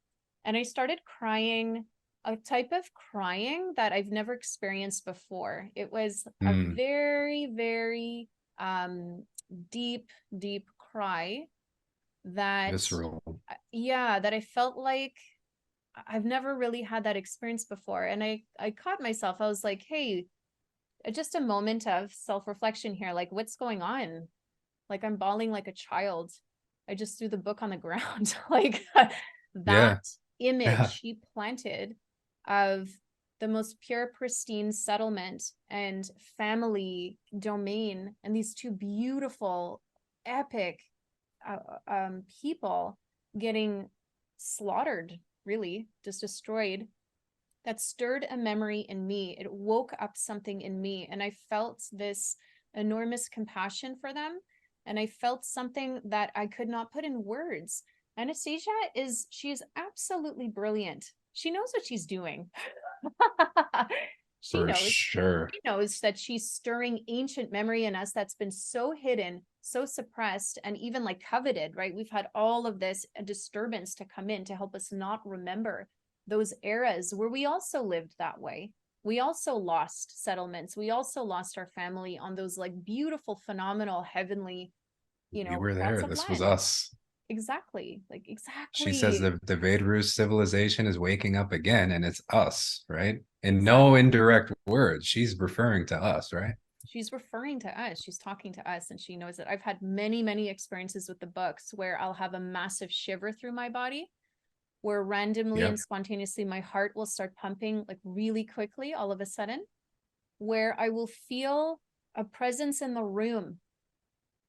and I started crying, a type of crying that I've never experienced before. It was a very, very deep, deep cry that, Visceral. that I felt like I've never really had that experience before. And I caught myself. I was like, hey, just a moment of self-reflection here. Like, what's going on? Like, I'm bawling like a child. I just threw the book on the ground. Like that image she planted of the most pure, pristine settlement and family domain, and these 2 beautiful, epic people getting slaughtered, really, just destroyed. That stirred a memory in me. It woke up something in me, and I felt this enormous compassion for them. And I felt something that I could not put in words. Anastasia she is absolutely brilliant. She knows what she's doing. For sure. She knows that she's stirring ancient memory in us that's been so hidden, so suppressed and even like coveted, right? We've had all of this disturbance to come in to help us not remember those eras where we also lived that way. We also lost settlements. We also lost our family on those like beautiful, phenomenal, heavenly, We were plots there. of This was land. us. Exactly. Like She says exactly. the Vedarus civilization is waking up again, and it's us, right? In no Exactly. indirect words, she's referring to us, right? She's referring to us. She's talking to us, and she knows that. I've had many, many experiences with the books where I'll have a massive shiver through my body, where randomly and Yep. spontaneously my heart will start pumping like really quickly all of a sudden, where I will feel a presence in the room,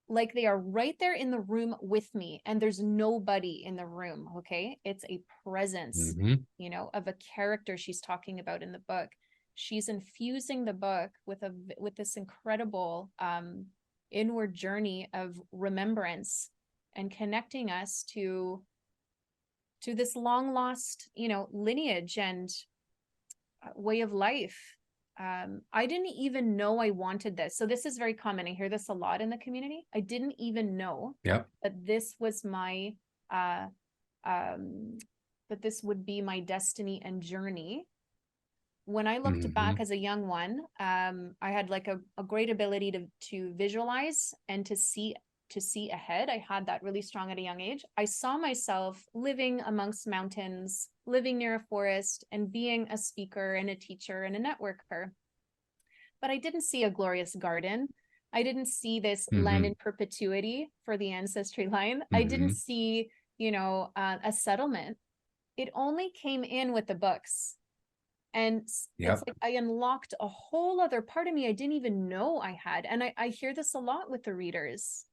like they are right there in the room with me, and there's nobody in the room. Okay, it's a presence, Mm-hmm. of a character she's talking about in the book. She's infusing the book with this incredible inward journey of remembrance and connecting us to this long lost lineage and way of life. I didn't even know I wanted this. So this is very common. I hear this a lot in the community. I didn't even know Yep. that this was my uh that this would be my destiny and journey. When I looked Mm-hmm. back as a young one, I had like a great ability to visualize and to see ahead. I had that really strong at a young age. I saw myself living amongst mountains, living near a forest, and being a speaker and a teacher and a networker. But I didn't see a glorious garden. I didn't see this land Mm-hmm. in perpetuity for the ancestry line. I didn't Mm-hmm. see, a settlement. It only came in with the books. And it's Yep. like I unlocked a whole other part of me I didn't even know I had. And I hear this a lot with the readers,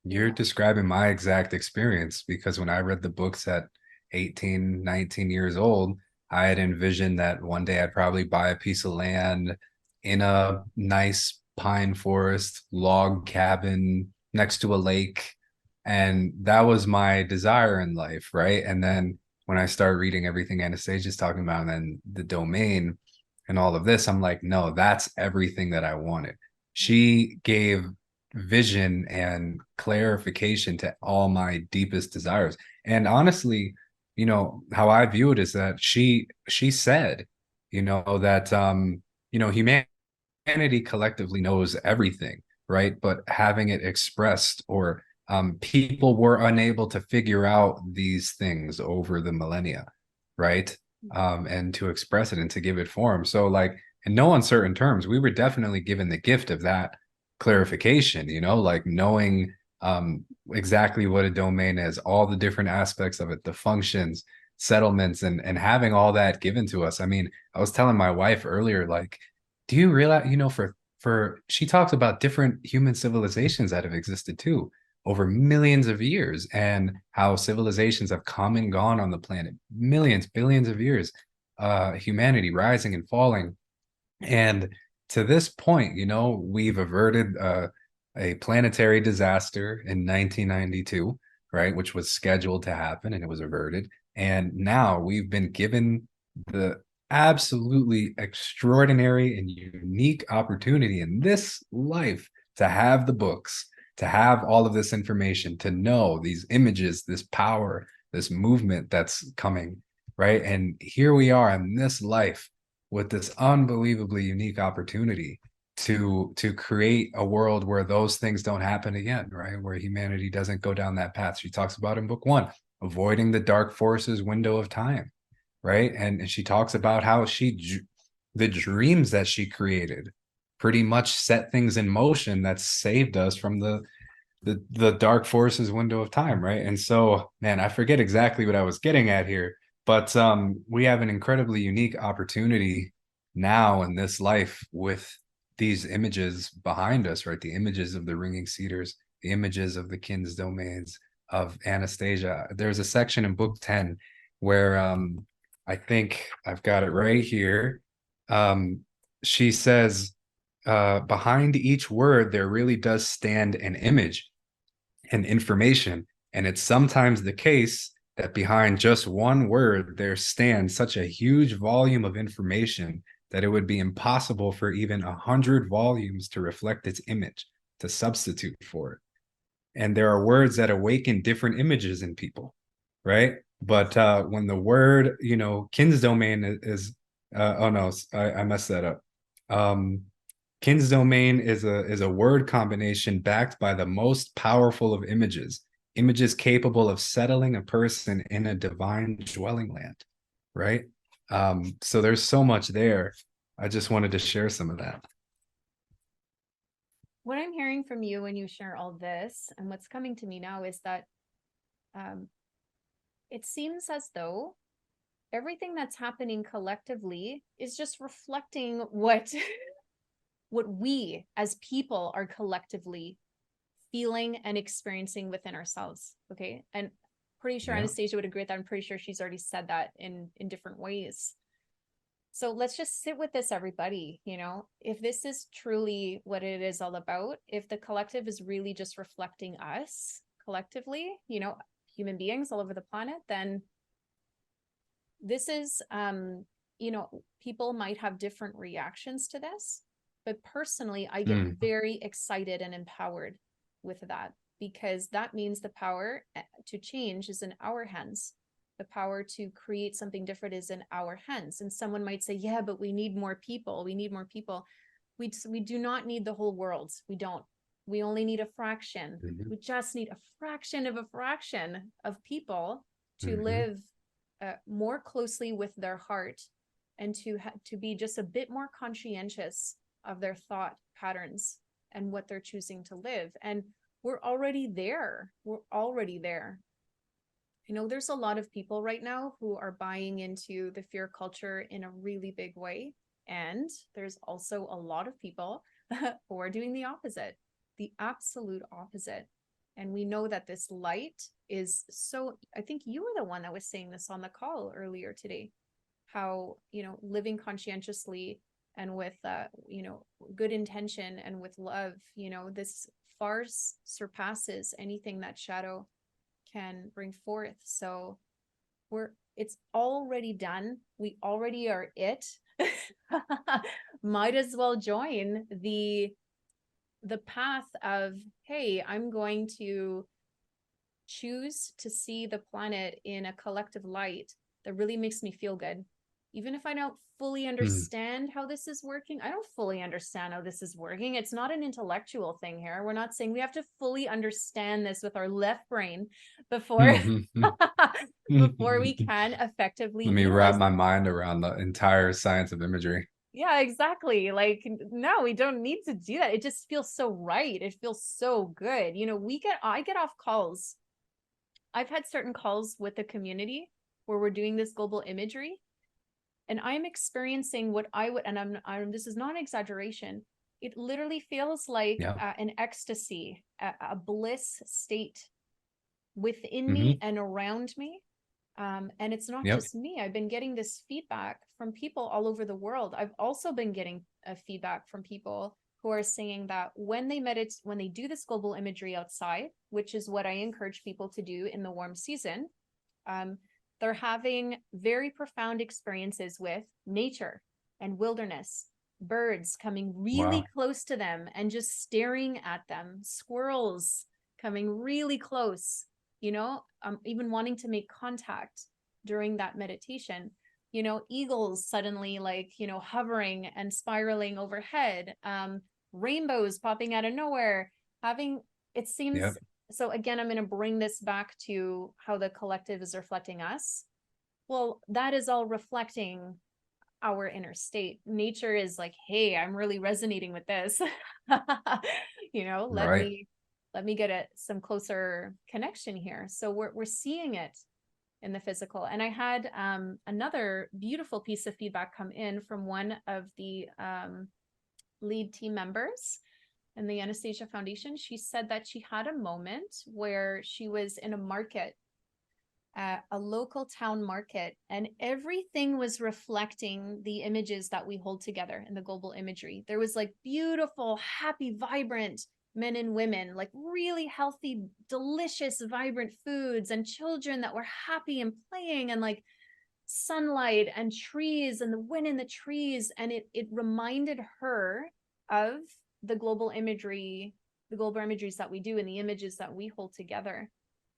you You're know? describing my exact experience because when I read the books at 18, 19 years old, I had envisioned that one day I'd probably buy a piece of land in a nice pine forest, log cabin next to a lake. And that was my desire in life, right? And then when I started reading everything Anastasia's talking about and then the domain and all of this, I'm like, no, that's everything that I wanted. She gave vision and clarification to all my deepest desires. And honestly, how I view it is that she said, that humanity collectively knows everything, right? But having it expressed or people were unable to figure out these things over the millennia, right? And to express it and to give it form. So, like, in no uncertain terms, we were definitely given the gift of that clarification, like knowing exactly what a domain is, all the different aspects of it, the functions, settlements, and having all that given to us. I mean, I was telling my wife earlier, like, do you realize, for she talks about different human civilizations that have existed too over millions of years and how civilizations have come and gone on the planet, millions, billions of years, humanity rising and falling. And to this point, we've averted a planetary disaster in 1992, right, which was scheduled to happen and it was averted. And now we've been given the absolutely extraordinary and unique opportunity in this life to have the books, to have all of this information, to know these images, this power, this movement that's coming, right? And here we are in this life with this unbelievably unique opportunity to create a world where those things don't happen again, right? Where humanity doesn't go down that path. She talks about in book one, avoiding the dark forces window of time, right? And she talks about how the dreams that she created pretty much set things in motion that saved us from the dark forces window of time, right? And so, man, I forget exactly what I was getting at here, but we have an incredibly unique opportunity now in this life with these images behind us, right? The images of the Ringing Cedars, the images of the Kin's domains, of Anastasia. There's a section in book 10 where I think I've got it right here. Um, she says, behind each word, there really does stand an image and information. And it's sometimes the case that behind just one word, there stands such a huge volume of information that it would be impossible for even 100 volumes to reflect its image. to substitute for it. And there are words that awaken different images in people, right? But when the word, kins domain oh no, I messed that up. Kins domain is a word combination backed by the most powerful of images capable of settling a person in a divine dwelling land, right? So there's so much there. I just wanted to share some of that. What I'm hearing from you when you share all this, and what's coming to me now, is that it seems as though everything that's happening collectively is just reflecting what we as people are collectively feeling and experiencing within ourselves. Okay. And pretty sure Anastasia would agree with that. I'm pretty sure she's already said that in different ways. So let's just sit with this, everybody. If this is truly what it is all about, if the collective is really just reflecting us collectively, human beings all over the planet, then this is, people might have different reactions to this, but personally, I get very excited and empowered with that, because that means the power to change is in our hands. The power to create something different is in our hands. And someone might say, yeah, but we need more people. We need more people. We do not need the whole world. We don't. We only need a fraction. We just need a fraction of people to live more closely with their heart, and to be just a bit more conscientious of their thought patterns and what they're choosing to live. And we're already there. There's a lot of people right now who are buying into the fear culture in a really big way. And there's also a lot of people who are doing the opposite, the absolute opposite. And we know that this light is so, I think you were the one that was saying this on the call earlier today, how, living conscientiously and with, good intention and with love, this far surpasses anything that shadow can bring forth. So it's already done. We already are it. Might as well join the path of, hey, I'm going to choose to see the planet in a collective light that really makes me feel good. Even if I don't fully understand how this is working, I don't fully understand how this is working. It's not an intellectual thing here. We're not saying we have to fully understand this with our left brain before before we can effectively Let me utilize wrap my mind around the entire science of imagery. Yeah, exactly. Like, no, we don't need to do that. It just feels so right. It feels so good. I get off calls. I've had certain calls with the community where we're doing this global imagery, and I'm experiencing what I would, and this is not an exaggeration. It literally feels like an ecstasy, a bliss state within me and around me. And it's not just me. I've been getting this feedback from people all over the world. I've also been getting feedback from people who are saying that when they do this global imagery outside, which is what I encourage people to do in the warm season, they're having very profound experiences with nature and wilderness, birds coming really close to them and just staring at them, squirrels coming really close, even wanting to make contact during that meditation, eagles suddenly hovering and spiraling overhead, rainbows popping out of nowhere, it seems. So again, I'm going to bring this back to how the collective is reflecting us. Well, that is all reflecting our inner state. Nature is like, hey, I'm really resonating with this. Let me get some closer connection here. So we're seeing it in the physical. And I had another beautiful piece of feedback come in from one of the lead team members in the Anastasia Foundation. She said that she had a moment where she was in a market, a local town market, and everything was reflecting the images that we hold together in the global imagery. There was beautiful, happy, vibrant men and women, really healthy, delicious, vibrant foods, and children that were happy and playing, and sunlight and trees and the wind in the trees. And it reminded her of the global imagery the global imageries that we do and the images that we hold together.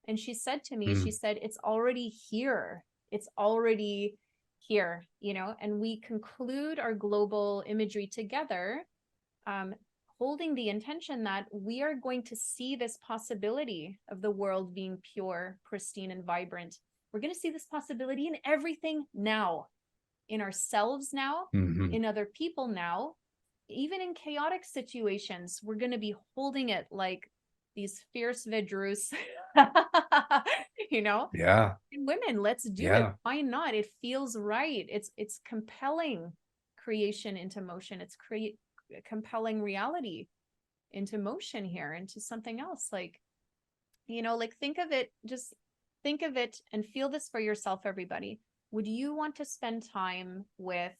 And she said to me, Mm. she said, it's already here. It's already here, you know, and we conclude our global imagery together, holding the intention that we are going to see this possibility of the world being pure, pristine, and vibrant. We're going to see this possibility in everything now, in ourselves now, Mhm. in other people now, even in chaotic situations. We're going to be holding it like these fierce vedrus, you know? Yeah. And women, let's do it. Yeah. Why not? It feels right. It's compelling creation into motion. It's compelling reality into motion here, into something else. Like, you know, like think of it, just think of it and feel this for yourself, everybody. Would you want to spend time with,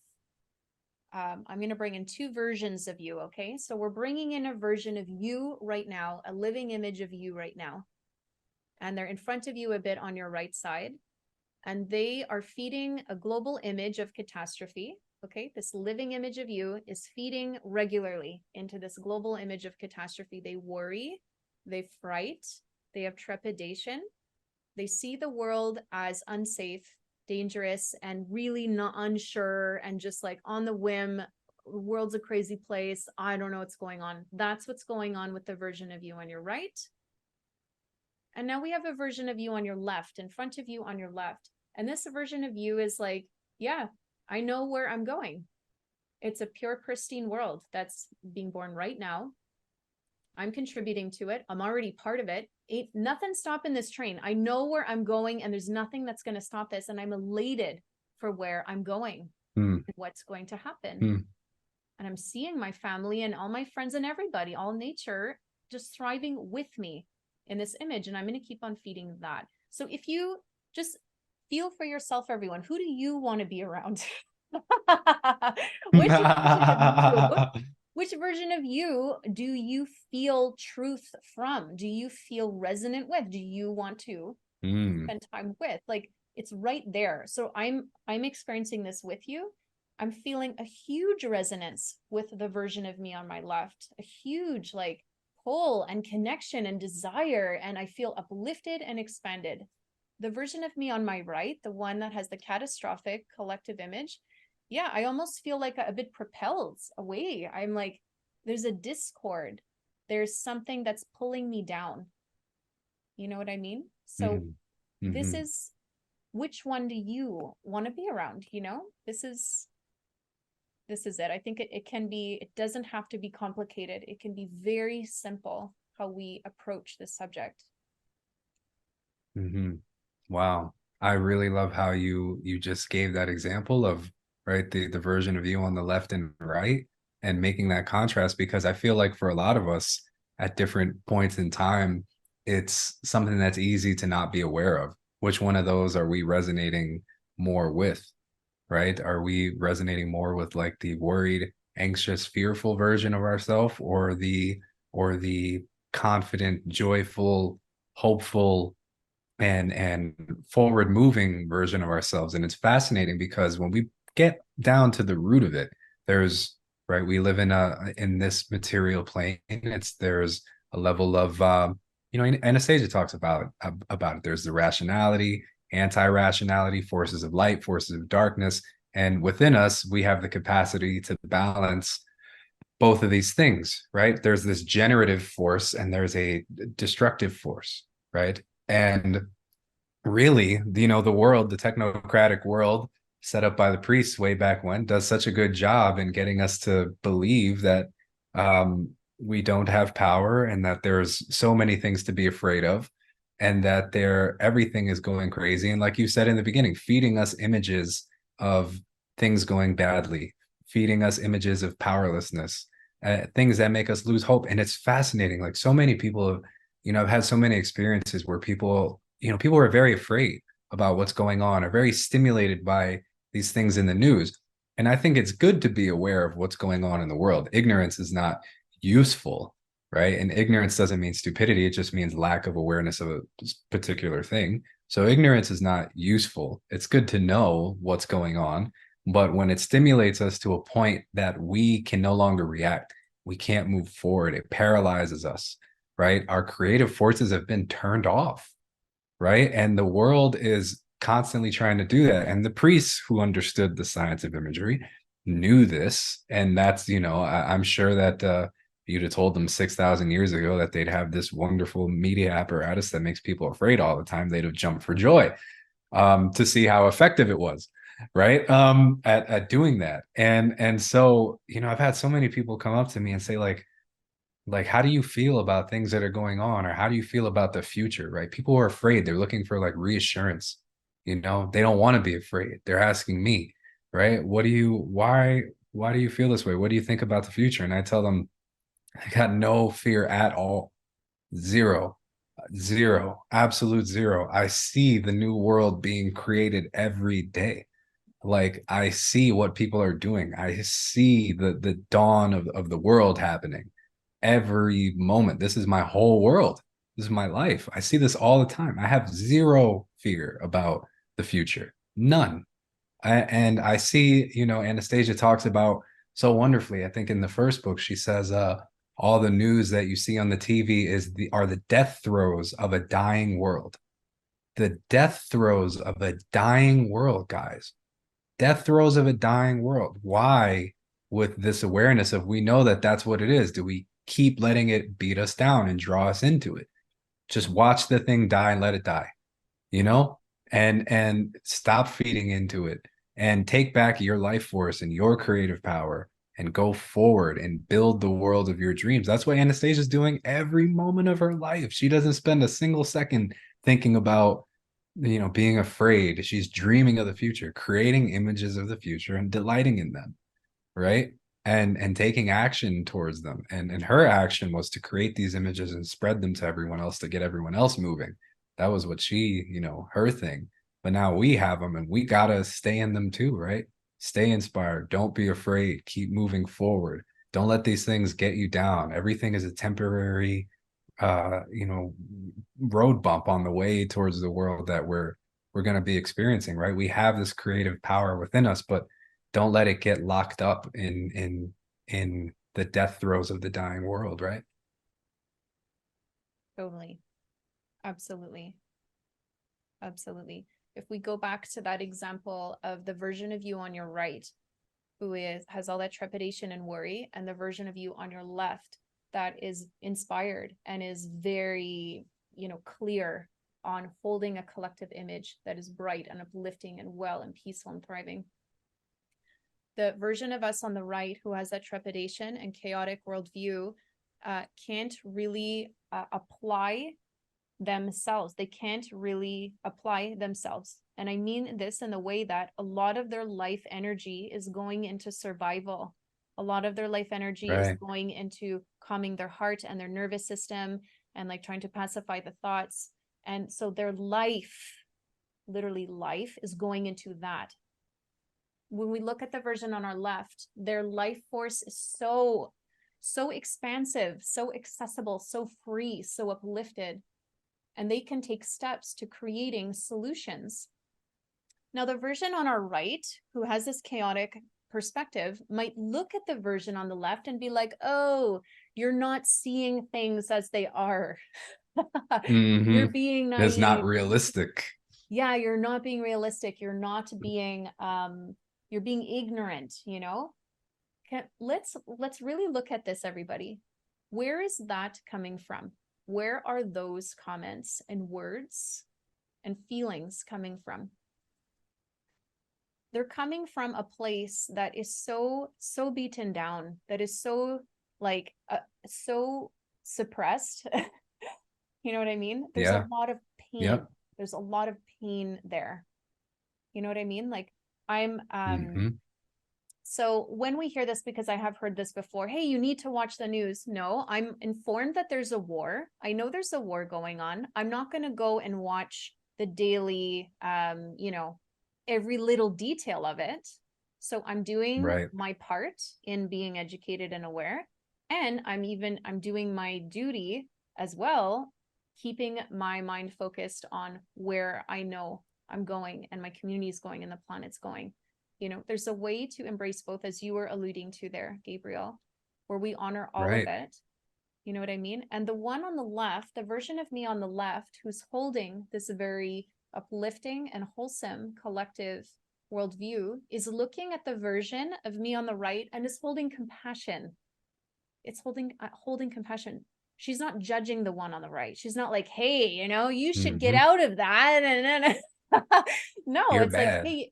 I'm going to bring in two versions of you, okay? So we're bringing in a version of you right now, a living image of you right now. And they're in front of you a bit on your right side. And they are feeding a global image of catastrophe. Okay, this living image of you is feeding regularly into this global image of catastrophe. They worry, they fright, they have trepidation. They see the world as unsafe, dangerous, and really not unsure, and just like on the whim. The world's a crazy place. I don't know what's going on. That's what's going on with the version of you on your right. And now we have a version of you on your left, in front of you on your left. And this version of you is like, yeah, I know where I'm going. It's a pure, pristine world that's being born right now. I'm contributing to it. I'm already part of it. Ain't nothing stopping this train. I know where I'm going, and there's nothing that's going to stop this. And I'm elated for where I'm going and what's going to happen. And I'm seeing my family and all my friends and everybody, all nature, just thriving with me in this image. And I'm going to keep on feeding that. So if you just feel for yourself, everyone, who do you want to be around? Which version of you do you feel truth from? Do you feel resonant with? Do you want to spend time with? Like, it's right there. So I'm experiencing this with you. I'm feeling a huge resonance with the version of me on my left, a huge like pull and connection and desire. And I feel uplifted and expanded. The version of me on my right, the one that has the catastrophic collective image, yeah, I almost feel like a bit propelled away. I'm like, there's a discord. There's something that's pulling me down. You know what I mean? So this is, which one do you want to be around? You know, this is it. I think it can be, it doesn't have to be complicated. It can be very simple how we approach this subject. Wow. I really love how you just gave that example of, right, the version of you on the left and right, and making that contrast, because I feel like for a lot of us at different points in time, it's something that's easy to not be aware of. Which one of those are we resonating more with, right? Are we resonating more with like the worried, anxious, fearful version of ourselves, or the confident, joyful, hopeful, and forward moving version of ourselves? And it's fascinating because when we get down to the root of it, there's, right, we live in this material plane. There's a level of Anastasia talks about it. There's the rationality, anti-rationality, forces of light, forces of darkness, and within us we have the capacity to balance both of these things, right? There's this generative force and there's a destructive force, right? And really, the world, the technocratic world set up by the priests way back when, does such a good job in getting us to believe that we don't have power, and that there's so many things to be afraid of, and that everything is going crazy. And like you said in the beginning, feeding us images of things going badly, feeding us images of powerlessness, things that make us lose hope. And it's fascinating. Like, so many people have, I've had so many experiences where people are very afraid about what's going on, are very stimulated by these things in the news. And I think it's good to be aware of what's going on in the world. Ignorance is not useful, right? And ignorance doesn't mean stupidity. It just means lack of awareness of a particular thing. So ignorance is not useful. It's good to know what's going on. But when it stimulates us to a point that we can no longer react, we can't move forward. It paralyzes us, right? Our creative forces have been turned off, right? And the world is constantly trying to do that. And the priests who understood the science of imagery knew this. And that's, I'm sure that you'd have told them 6,000 years ago that they'd have this wonderful media apparatus that makes people afraid all the time. They'd have jumped for joy to see how effective it was, right? At doing that. And so, I've had so many people come up to me and say, like how do you feel about things that are going on, or how do you feel about the future, right? People are afraid. They're looking for like reassurance. They don't want to be afraid. They're asking me, right? Why do you feel this way? What do you think about the future? And I tell them, I got no fear at all. Zero, zero, absolute zero. I see the new world being created every day. Like I see what people are doing. I see the dawn of the world happening every moment. This is my whole world. This is my life. I see this all the time. I have zero fear about the future. None. And I see, Anastasia talks about so wonderfully. I think in the first book, she says, all the news that you see on the TV are the death throes of a dying world. The death throes of a dying world, guys. Death throes of a dying world. Why, with this awareness of we know that that's what it is, do we keep letting it beat us down and draw us into it? Just watch the thing die and let it die, you know? And stop feeding into it and take back your life force and your creative power and go forward and build the world of your dreams. That's what Anastasia's doing every moment of her life. She doesn't spend a single second thinking about being afraid. She's dreaming of the future, creating images of the future and delighting in them, right? And taking action towards them. And her action was to create these images and spread them to everyone else to get everyone else moving. That was what she, her thing. But now we have them and we gotta stay in them too, right? Stay inspired. Don't be afraid. Keep moving forward. Don't let these things get you down. Everything is a temporary road bump on the way towards the world that we're going to be experiencing, right? We have this creative power within us, but don't let it get locked up in the death throes of the dying world, right? Totally. Absolutely. Absolutely. If we go back to that example of the version of you on your right, who has all that trepidation and worry, and the version of you on your left that is inspired and is very, clear on holding a collective image that is bright and uplifting and well and peaceful and thriving. The version of us on the right who has that trepidation and chaotic worldview can't really apply themselves. They can't really apply themselves. And I mean this in the way that a lot of their life energy is going into survival. A lot of their life energy is going into calming their heart and their nervous system and like trying to pacify the thoughts. And so their life, literally life, is going into that. When we look at the version on our left, their life force is so expansive, so accessible, so free, so uplifted. And they can take steps to creating solutions. Now, the version on our right, who has this chaotic perspective, might look at the version on the left and be like, oh, you're not seeing things as they are. You're being naive. That's not realistic. Yeah, you're not being realistic. You're not being, you're being ignorant, Let's really look at this, everybody. Where is that coming from? Where are those comments and words and feelings coming from? They're coming from a place that is so beaten down, that is so so suppressed. You know what I mean? There's a lot of pain. Yep. There's a lot of pain there. You know what I mean? Like I'm So when we hear this, because I have heard this before, hey, you need to watch the news. No, I'm informed that there's a war. I know there's a war going on. I'm not going to go and watch the daily, every little detail of it. So I'm doing my part in being educated and aware. And I'm doing my duty as well, keeping my mind focused on where I know I'm going and my community is going and the planet's going. There's a way to embrace both, as you were alluding to there, Gabriel. where we honor all of Right. it. You know what I mean? And the one on the left, the version of me on the left, who's holding this very uplifting and wholesome collective worldview, is looking at the version of me on the right and is holding compassion. It's holding compassion. She's not judging the one on the right. She's not like, hey, you should get out of that. And no, You're it's like, bad. hey,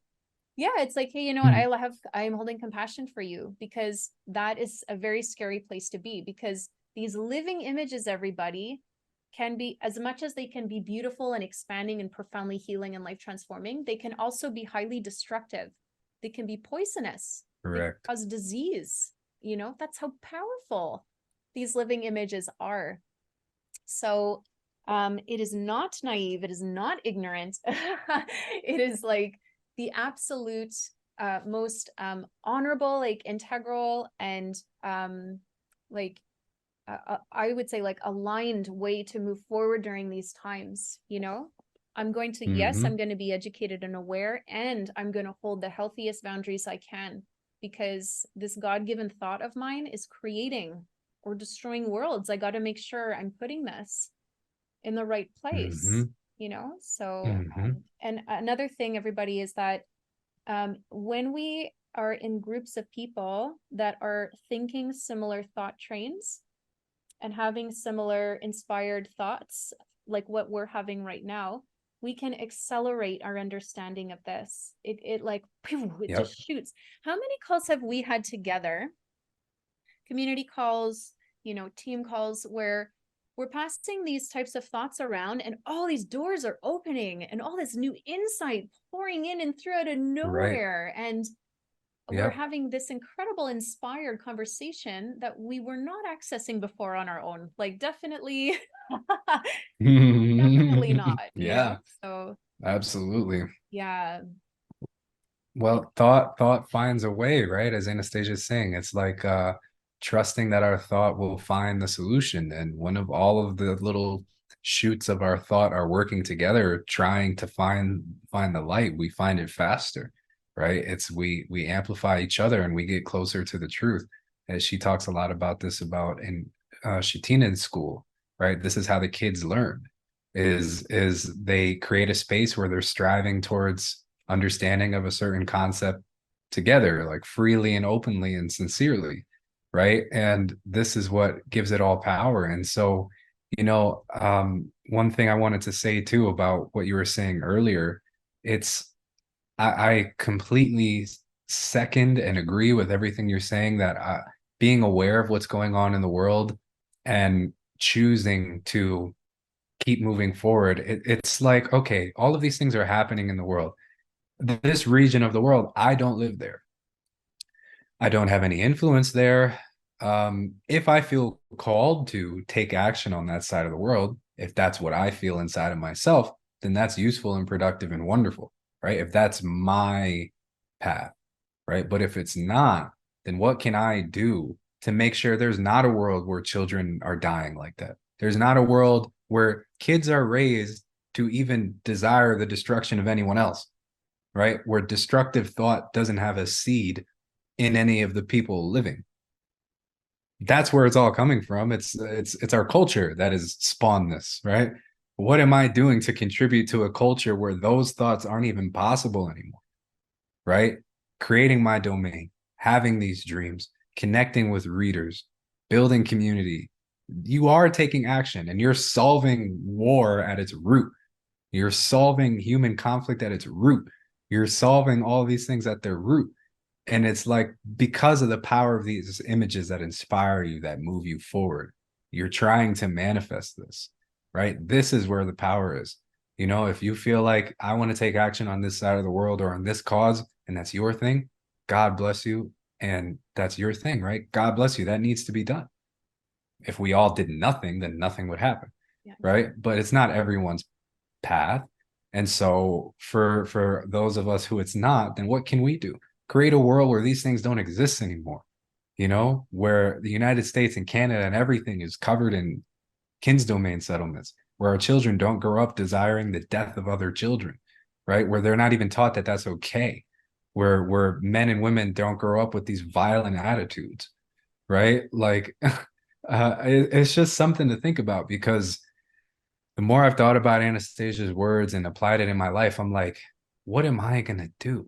yeah, it's like, hey, you know what? I am holding compassion for you, because that is a very scary place to be, because these living images, everybody, can be, as much as they can be beautiful and expanding and profoundly healing and life transforming, they can also be highly destructive. They can be poisonous. They can Correct. cause disease. That's how powerful these living images are. So it is not naive. It is not ignorant. It is like the absolute most honorable, like integral and I would say like aligned way to move forward during these times. I'm going to, yes, I'm going to be educated and aware, and I'm going to hold the healthiest boundaries I can, because this God-given thought of mine is creating or destroying worlds. I got to make sure I'm putting this in the right place, so and another thing, everybody, is that when we are in groups of people that are thinking similar thought trains and having similar inspired thoughts like what we're having right now, we can accelerate our understanding of this. It like, it Yep. just shoots. How many calls have we had together, community calls, team calls, where we're passing these types of thoughts around and all these doors are opening and all this new insight pouring in and through out of Right. nowhere, and we're Yep. having this incredible inspired conversation that we were not accessing before on our own. Like, definitely definitely not, Yeah, so absolutely. yeah. Well, thought finds a way, right? As Anastasia is saying, it's like trusting that our thought will find the solution. And one of all of the little shoots of our thought are working together, trying to find the light. We find it faster, right? It's we amplify each other and we get closer to the truth. As she talks a lot about this about in 𝚑𝚒𝚒𝚒 school, right? This is how the kids learn, is they create a space where they're striving towards understanding of a certain concept together, like freely and openly and sincerely, right? And this is what gives it all power. And so, one thing I wanted to say too about what you were saying earlier, it's I completely second and agree with everything you're saying, that being aware of what's going on in the world and choosing to keep moving forward, it's like, okay, all of these things are happening in the world. This region of the world, I don't live there. I don't have any influence there. If I feel called to take action on that side of the world, if that's what I feel inside of myself, then that's useful and productive and wonderful, right? If that's my path, right? But if it's not, then what can I do to make sure there's not a world where children are dying like that? There's not a world where kids are raised to even desire the destruction of anyone else, right? Where destructive thought doesn't have a seed in any of the people living. That's where it's all coming from. It's our culture that has spawned this, right? What am I doing to contribute to a culture where those thoughts aren't even possible anymore, right? Creating my domain, having these dreams, connecting with readers, building community. You are taking action and you're solving war at its root. You're solving human conflict at its root. You're solving all these things at their root. And it's like, because of the power of these images that inspire you, that move you forward, you're trying to manifest this, right? This is where the power is. If you feel like, I want to take action on this side of the world or on this cause, and that's your thing, God bless you. And that's your thing, right? God bless you. That needs to be done. If we all did nothing, then nothing would happen, Yeah. right? But it's not everyone's path. And so for those of us who it's not, then what can we do? Create a world where these things don't exist anymore, where the United States and Canada and everything is covered in kins domain settlements, where our children don't grow up desiring the death of other children, right? Where they're not even taught that that's okay, where men and women don't grow up with these violent attitudes, right? Like, it's just something to think about, because the more I've thought about Anastasia's words and applied it in my life, I'm like, what am I going to do?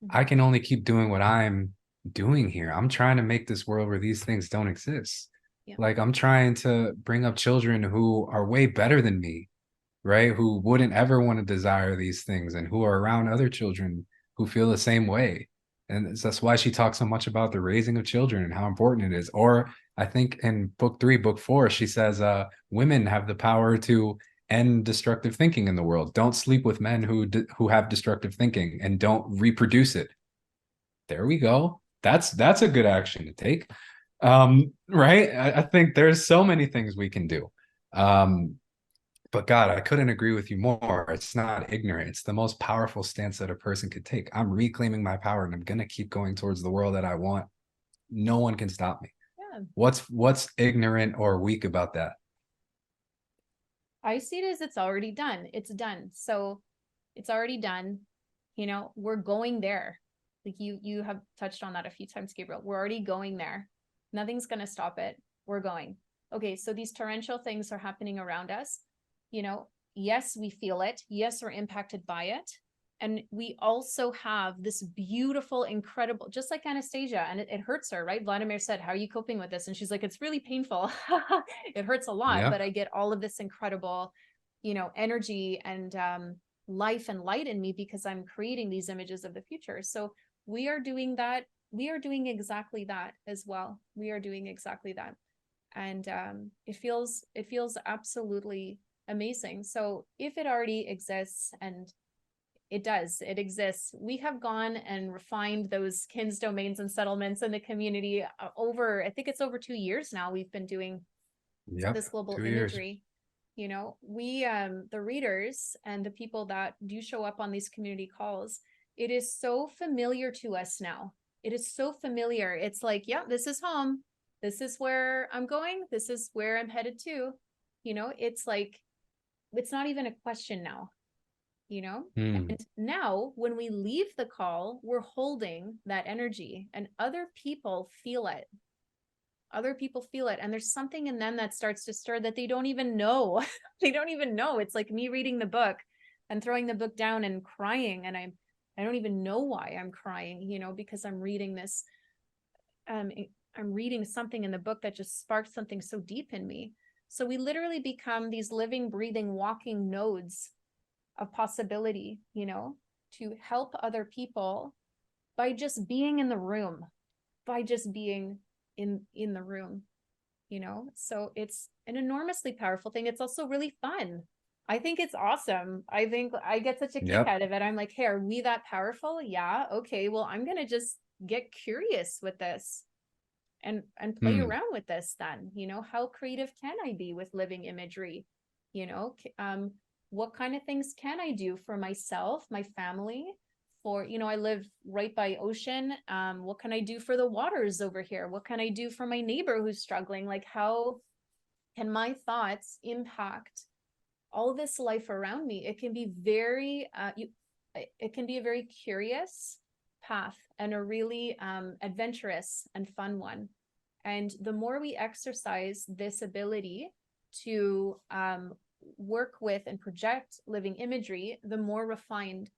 I can only keep doing what I'm doing here. I'm trying to make this world where these things don't exist. Yeah. Like, I'm trying to bring up children who are way better than me, right? Who wouldn't ever want to desire these things, and who are around other children who feel the same way. And that's why she talks so much about the raising of children and how important it is. Or I think in book 3, book 4, she says, women have the power to end destructive thinking in the world. Don't sleep with men who have destructive thinking, and don't reproduce it. There we go. That's a good action to take. Right? I think there's so many things we can do. But God, I couldn't agree with you more. It's not ignorant. It's the most powerful stance that a person could take. I'm reclaiming my power, and I'm going to keep going towards the world that I want. No one can stop me. Yeah. What's ignorant or weak about that? I see it as it's already done. It's done. So it's already done. We're going there. Like you have touched on that a few times, Gabriel. We're already going there. Nothing's going to stop it. We're going. Okay, so these torrential things are happening around us. Yes, we feel it. Yes, we're impacted by it. And we also have this beautiful, incredible, just like Anastasia, and it hurts her, right? Vladimir said, how are you coping with this? And she's like, it's really painful. It hurts a lot, Yeah. but I get all of this incredible, energy and life and light in me because I'm creating these images of the future. So we are doing that. We are doing exactly that as well. We are doing exactly that. And it feels absolutely amazing. So if it already exists, and it exists, we have gone and refined those kins domains and settlements in the community over, I think it's over 2 years now we've been doing Yep. this global 2 years. imagery. We the readers and the people that do show up on these community calls, it is so familiar to us now. It is so familiar. It's like, yeah, this is home. This is where I'm going. This is where I'm headed to. It's like, it's not even a question now. And now when we leave the call, we're holding that energy, and other people feel it. Other people feel it, and there's something in them that starts to stir that they don't even know. They don't even know. It's like me reading the book and throwing the book down and crying, and I don't even know why I'm crying, because I'm reading this. I'm reading something in the book that just sparked something so deep in me. So we literally become these living, breathing, walking nodes of possibility, to help other people by just being in the room, by just being in the room, so it's an enormously powerful thing. It's also really fun. I think it's awesome. I think I get such a kick out of it. I'm like, hey, are we that powerful? Yeah. Okay, well, I'm gonna just get curious with this and play around with this then. How creative can I be with living imagery? What kind of things can I do for myself, my family? For, I live right by ocean. What can I do for the waters over here? What can I do for my neighbor who's struggling? Like, how can my thoughts impact all this life around me? It can be it can be a very curious path, and a really adventurous and fun one. And the more we exercise this ability to work with and project living imagery, the more refined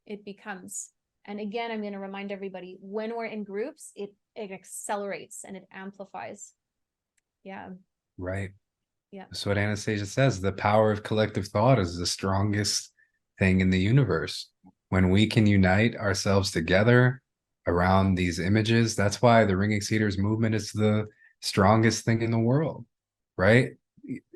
it becomes. And again, I'm going to remind everybody, when we're in groups, it accelerates and it amplifies. Yeah. Right. Yeah. That's what Anastasia says. The power of collective thought is the strongest thing in the universe. When we can unite ourselves together around these images, that's why the Ringing Cedars movement is the strongest thing in the world, right?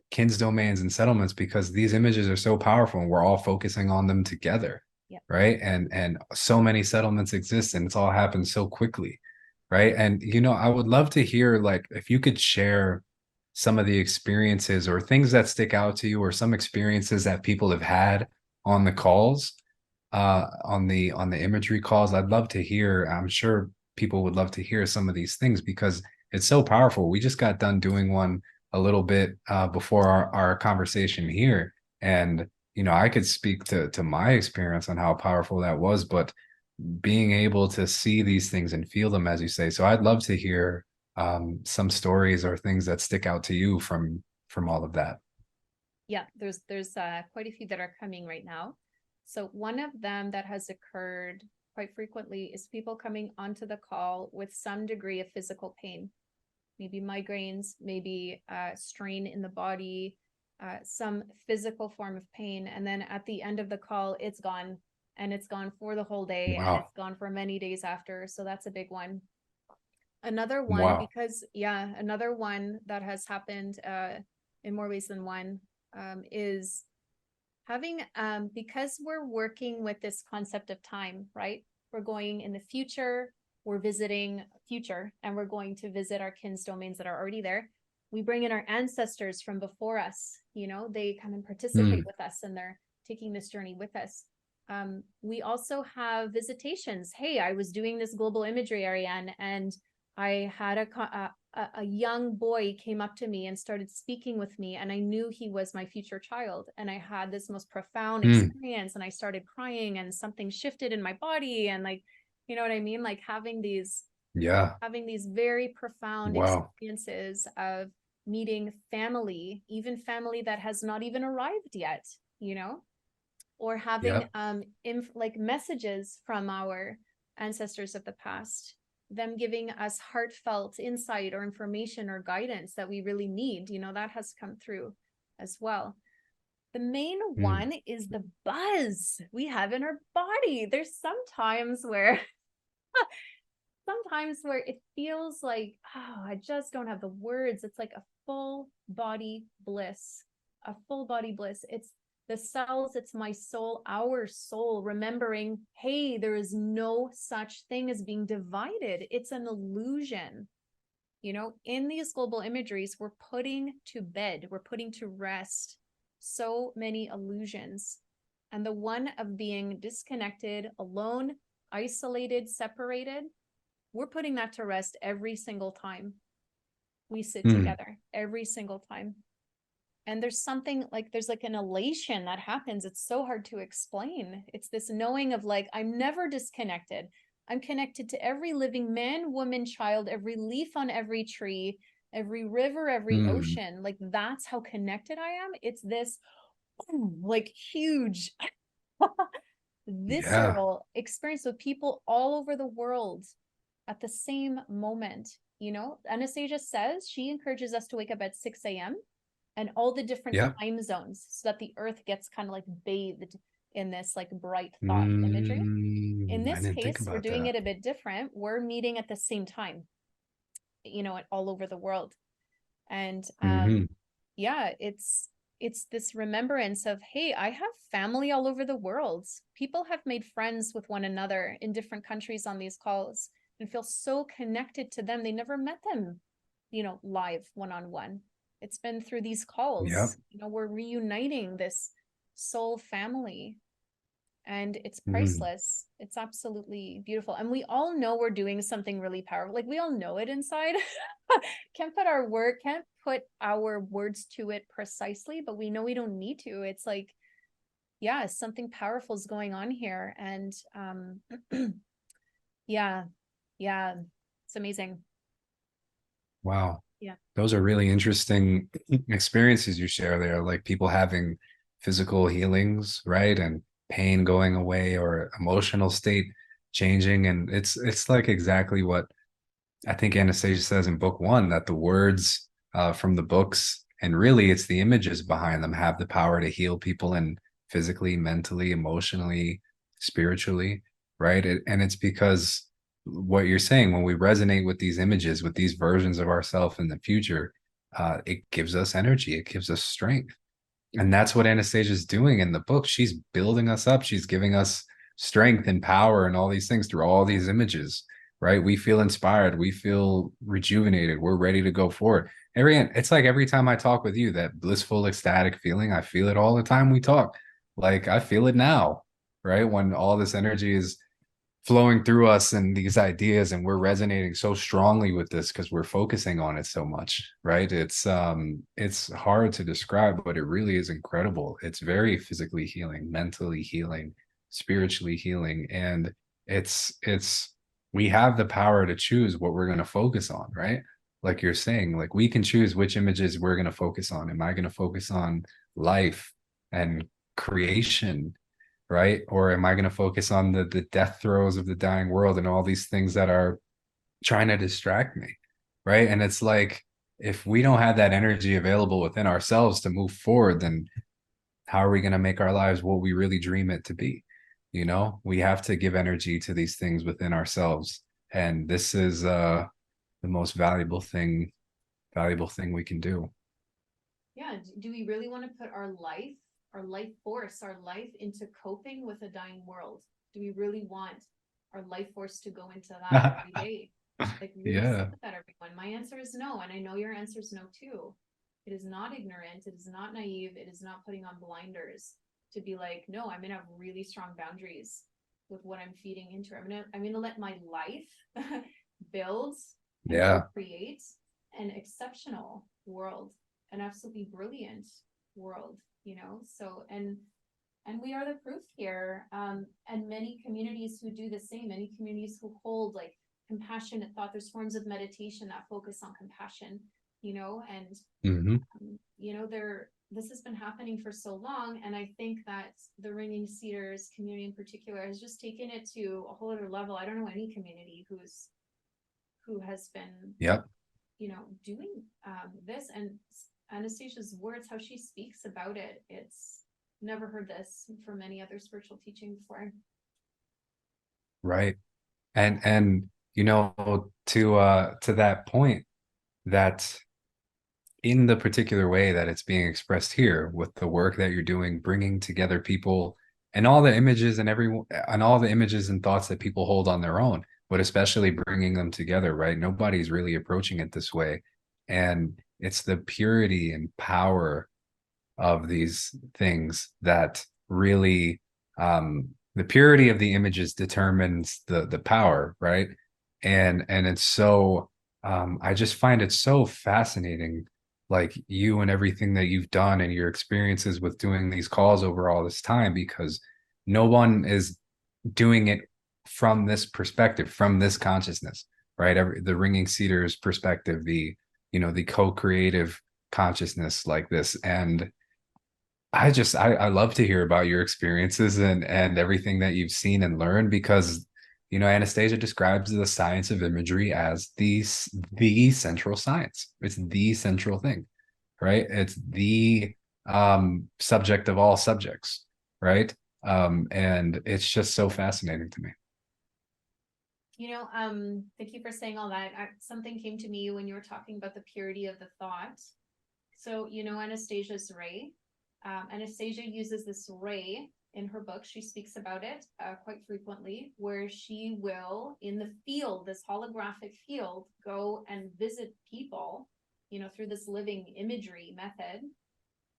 Kins domains and settlements, because these images are so powerful and we're all focusing on them together. Yeah. Right. And so many settlements exist, and it's all happened so quickly. Right. And, I would love to hear, like, if you could share some of the experiences or things that stick out to you, or some experiences that people have had on the calls, on the imagery calls. I'd love to hear. I'm sure people would love to hear some of these things, because it's so powerful. We just got done doing one a little bit before our conversation here, and I could speak to my experience on how powerful that was, but being able to see these things and feel them, as you say. So I'd love to hear some stories or things that stick out to you from all of that. Yeah, there's quite a few that are coming right now. So one of them that has occurred quite frequently is people coming onto the call with some degree of physical pain, maybe migraines, maybe strain in the body, some physical form of pain. And then at the end of the call, it's gone, and it's gone for the whole day, and Wow. it's gone for many days after. So that's a big one. Another one, Wow. because yeah, another one that has happened in more ways than one is having, because we're working with this concept of time, right? We're going in the future, we're visiting future, and we're going to visit our kin's domains that are already there. We bring in our ancestors from before us, you know, they come and participate with us, and they're taking this journey with us. We also have visitations. Hey, I was doing this global imagery, Ariane, and I had a young boy came up to me and started speaking with me, and I knew he was my future child. And I had this most profound experience, and I started crying, and something shifted in my body. And like, you know what I mean? Like having these very profound Wow. experiences of meeting family, even family that has not even arrived yet, you know, or having Yep. like messages from our ancestors of the past, them giving us heartfelt insight or information or guidance that we really need, you know, that has come through as well. The main one is the buzz we have in our body. There's sometimes where it feels like, oh, I just don't have the words. It's like a full body bliss, It's the cells, it's my soul, our soul, remembering, hey, there is no such thing as being divided. It's an illusion. You know, in these global imageries, we're putting to bed, we're putting to rest so many illusions. And the one of being disconnected, alone, isolated, separated, we're putting that to rest every single time we sit together, every single time. And there's something like, there's like an elation that happens. It's so hard to explain. It's this knowing of like, I'm never disconnected. I'm connected to every living man, woman, child, every leaf on every tree, every river, every ocean. Like that's how connected I am. It's this like huge Yeah. visceral experience with people all over the world at the same moment. You know, Anastasia says she encourages us to wake up at 6 a.m. and all the different Yep. time zones so that the earth gets kind of like bathed in this like bright thought imagery. In I this didn't think case, we're about doing that. it a bit different. We're meeting at the same time, you know, all over the world. And yeah, it's this remembrance of, hey, I have family all over the world. People have made friends with one another in different countries on these calls and feel so connected to them. They never met them, you know, live one-on-one. It's been through these Yep. calls. You know, we're reuniting this soul family, and it's priceless. It's absolutely beautiful. And we all know we're doing something really powerful. Like we all know it inside. Can't put our words to it precisely, but we know we don't need to. It's like, yeah, something powerful is going on here. And yeah, yeah, it's amazing. Wow. Yeah. Those are really interesting experiences you share there, like people having physical healings, right? And pain going away or emotional state changing. And it's like exactly what I think Anastasia says in book one, that the words from the books, and really it's the images behind them, have the power to heal people and physically, mentally, emotionally, spiritually, right? And it's because what you're saying, when we resonate with these images, with these versions of ourselves in the future, it gives us energy, it gives us strength. And that's what Anastasia is doing in the book. She's building us up. She's giving us strength and power and all these things through all these images, right? We feel inspired. We feel rejuvenated. We're ready to go forward. Ariane, it's like every time I talk with you, that blissful, ecstatic feeling, I feel it all the time we talk. Like I feel it now, right? When all this energy is flowing through us and these ideas, and we're resonating so strongly with this because we're focusing on it so much, right? It's hard to describe, but it really is incredible. It's very physically healing, mentally healing, spiritually healing, and it's we have the power to choose what we're going to focus on, right? like you're saying, like we can choose which images we're going to focus on. Am I going to focus on life and creation, right? Or am I going to focus on the death throes of the dying world and all these things that are trying to distract me, right? And it's like, if we don't have that energy available within ourselves to move forward, then how are we going to make our lives what we really dream it to be? You know, we have to give energy to these things within ourselves. And this is the most valuable thing we can do. Yeah. Do we really want to put our life force, our life into coping with a dying world? Do we really want our life force to go into that every day? Like, really Yeah. sit with that, everyone. My answer is no. And I know your answer is no too. It is not ignorant. It is not naive. It is not putting on blinders to be like, no, I'm going to have really strong boundaries with what I'm feeding into. I'm going to let my life build and Yeah. create an exceptional world, an absolutely brilliant world, you know? So, and we are the proof here. And many communities who do the same, many communities who hold like compassionate thought, there's forms of meditation that focus on compassion, you know, and you know, this has been happening for so long, and I think that the Ringing Cedars community in particular has just taken it to a whole other level. I don't know any community who has been, Yep. you know, doing this. And Anastasia's words, how she speaks about it, it's never heard this from any other spiritual teaching before. Right. And you know, to that point, that in the particular way that it's being expressed here with the work that you're doing, bringing together people and all the images and all the images and thoughts that people hold on their own, but especially bringing them together, right? Nobody's really approaching it this way. And it's the purity and power of these things that really, the purity of the images determines the power, right? And it's so, I just find it so fascinating, like you and everything that you've done and your experiences with doing these calls over all this time, because no one is doing it from this perspective, from this consciousness, right? The Ringing Cedars perspective, the, you know, the co-creative consciousness like this. And I love to hear about your experiences and everything that you've seen and learned, because you know Anastasia describes the science of imagery as the central science. It's the central thing, right? It's the subject of all subjects, right? And it's just so fascinating to me. You know, thank you for saying all that. Something came to me when you were talking about the purity of the thought. So, you know, Anastasia's ray. Anastasia uses this ray in her book. She speaks about it quite frequently, where she will, in the field, this holographic field, go and visit people, you know, through this living imagery method,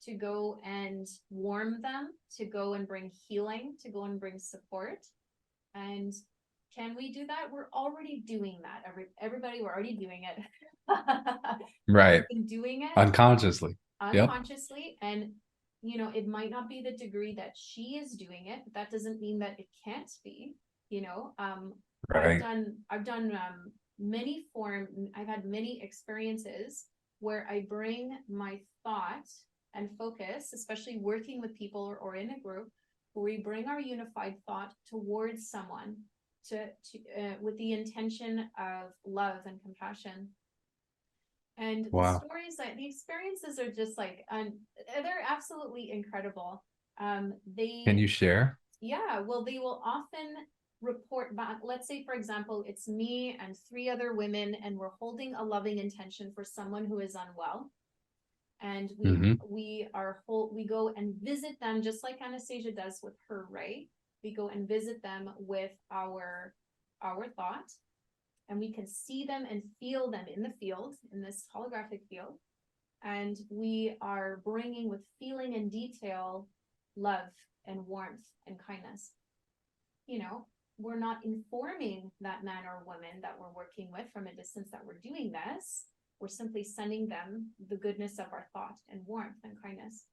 to go and warm them, to go and bring healing, to go and bring support. And can we do that? We're already doing that. Everybody, we're already doing it. Right. We've been doing it Unconsciously. Yep. unconsciously, and you know, it might not be the degree that she is doing it, but that doesn't mean that it can't be, you know. Right. I've done I've had many experiences where I bring my thought and focus, especially working with people or in a group, where we bring our unified thought towards someone to with the intention of love and compassion. And Wow. the experiences are just like, they're absolutely incredible. Can They, you share? yeah, well, they will often report back. Let's say, for example, it's me and three other women, and we're holding a loving intention for someone who is unwell. And we go and visit them just like Anastasia does with her ray. We go and visit them with our thought, and we can see them and feel them in the field, in this holographic field. And we are bringing with feeling and detail, love and warmth and kindness. You know, we're not informing that man or woman that we're working with from a distance that we're doing this. We're simply sending them the goodness of our thought and warmth and kindness.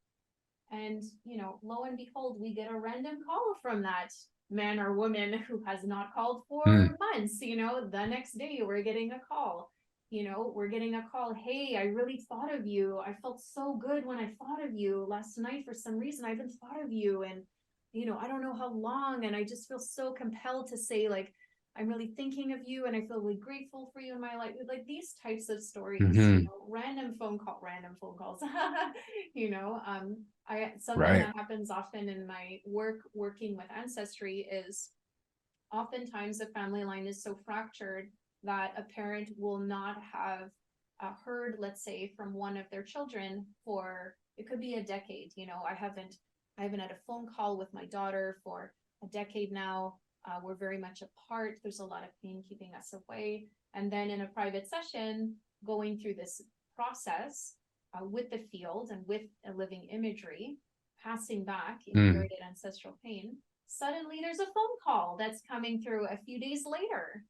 And, you know, lo and behold, we get a random call from that man or woman who has not called for Mm. months. You know, the next day we're getting a call. we're getting a call. Hey, I really thought of you. I felt so good when I thought of you last night. For some reason, I haven't thought of you. And, I don't know how long. And I just feel so compelled to say, like, I'm really thinking of you and I feel really grateful for you in my life. Like these types of stories, Hmm. random phone calls, something Right. that happens often in my working with ancestry is oftentimes the family line is so fractured that a parent will not have heard, let's say, from one of their children for, it could be a decade. I haven't had a phone call with my daughter for a decade now. We're very much apart. There's a lot of pain keeping us away. And then in a private session, going through this process with the field and with a living imagery, passing back Mm. inherited ancestral pain, suddenly there's a phone call that's coming through a few days later.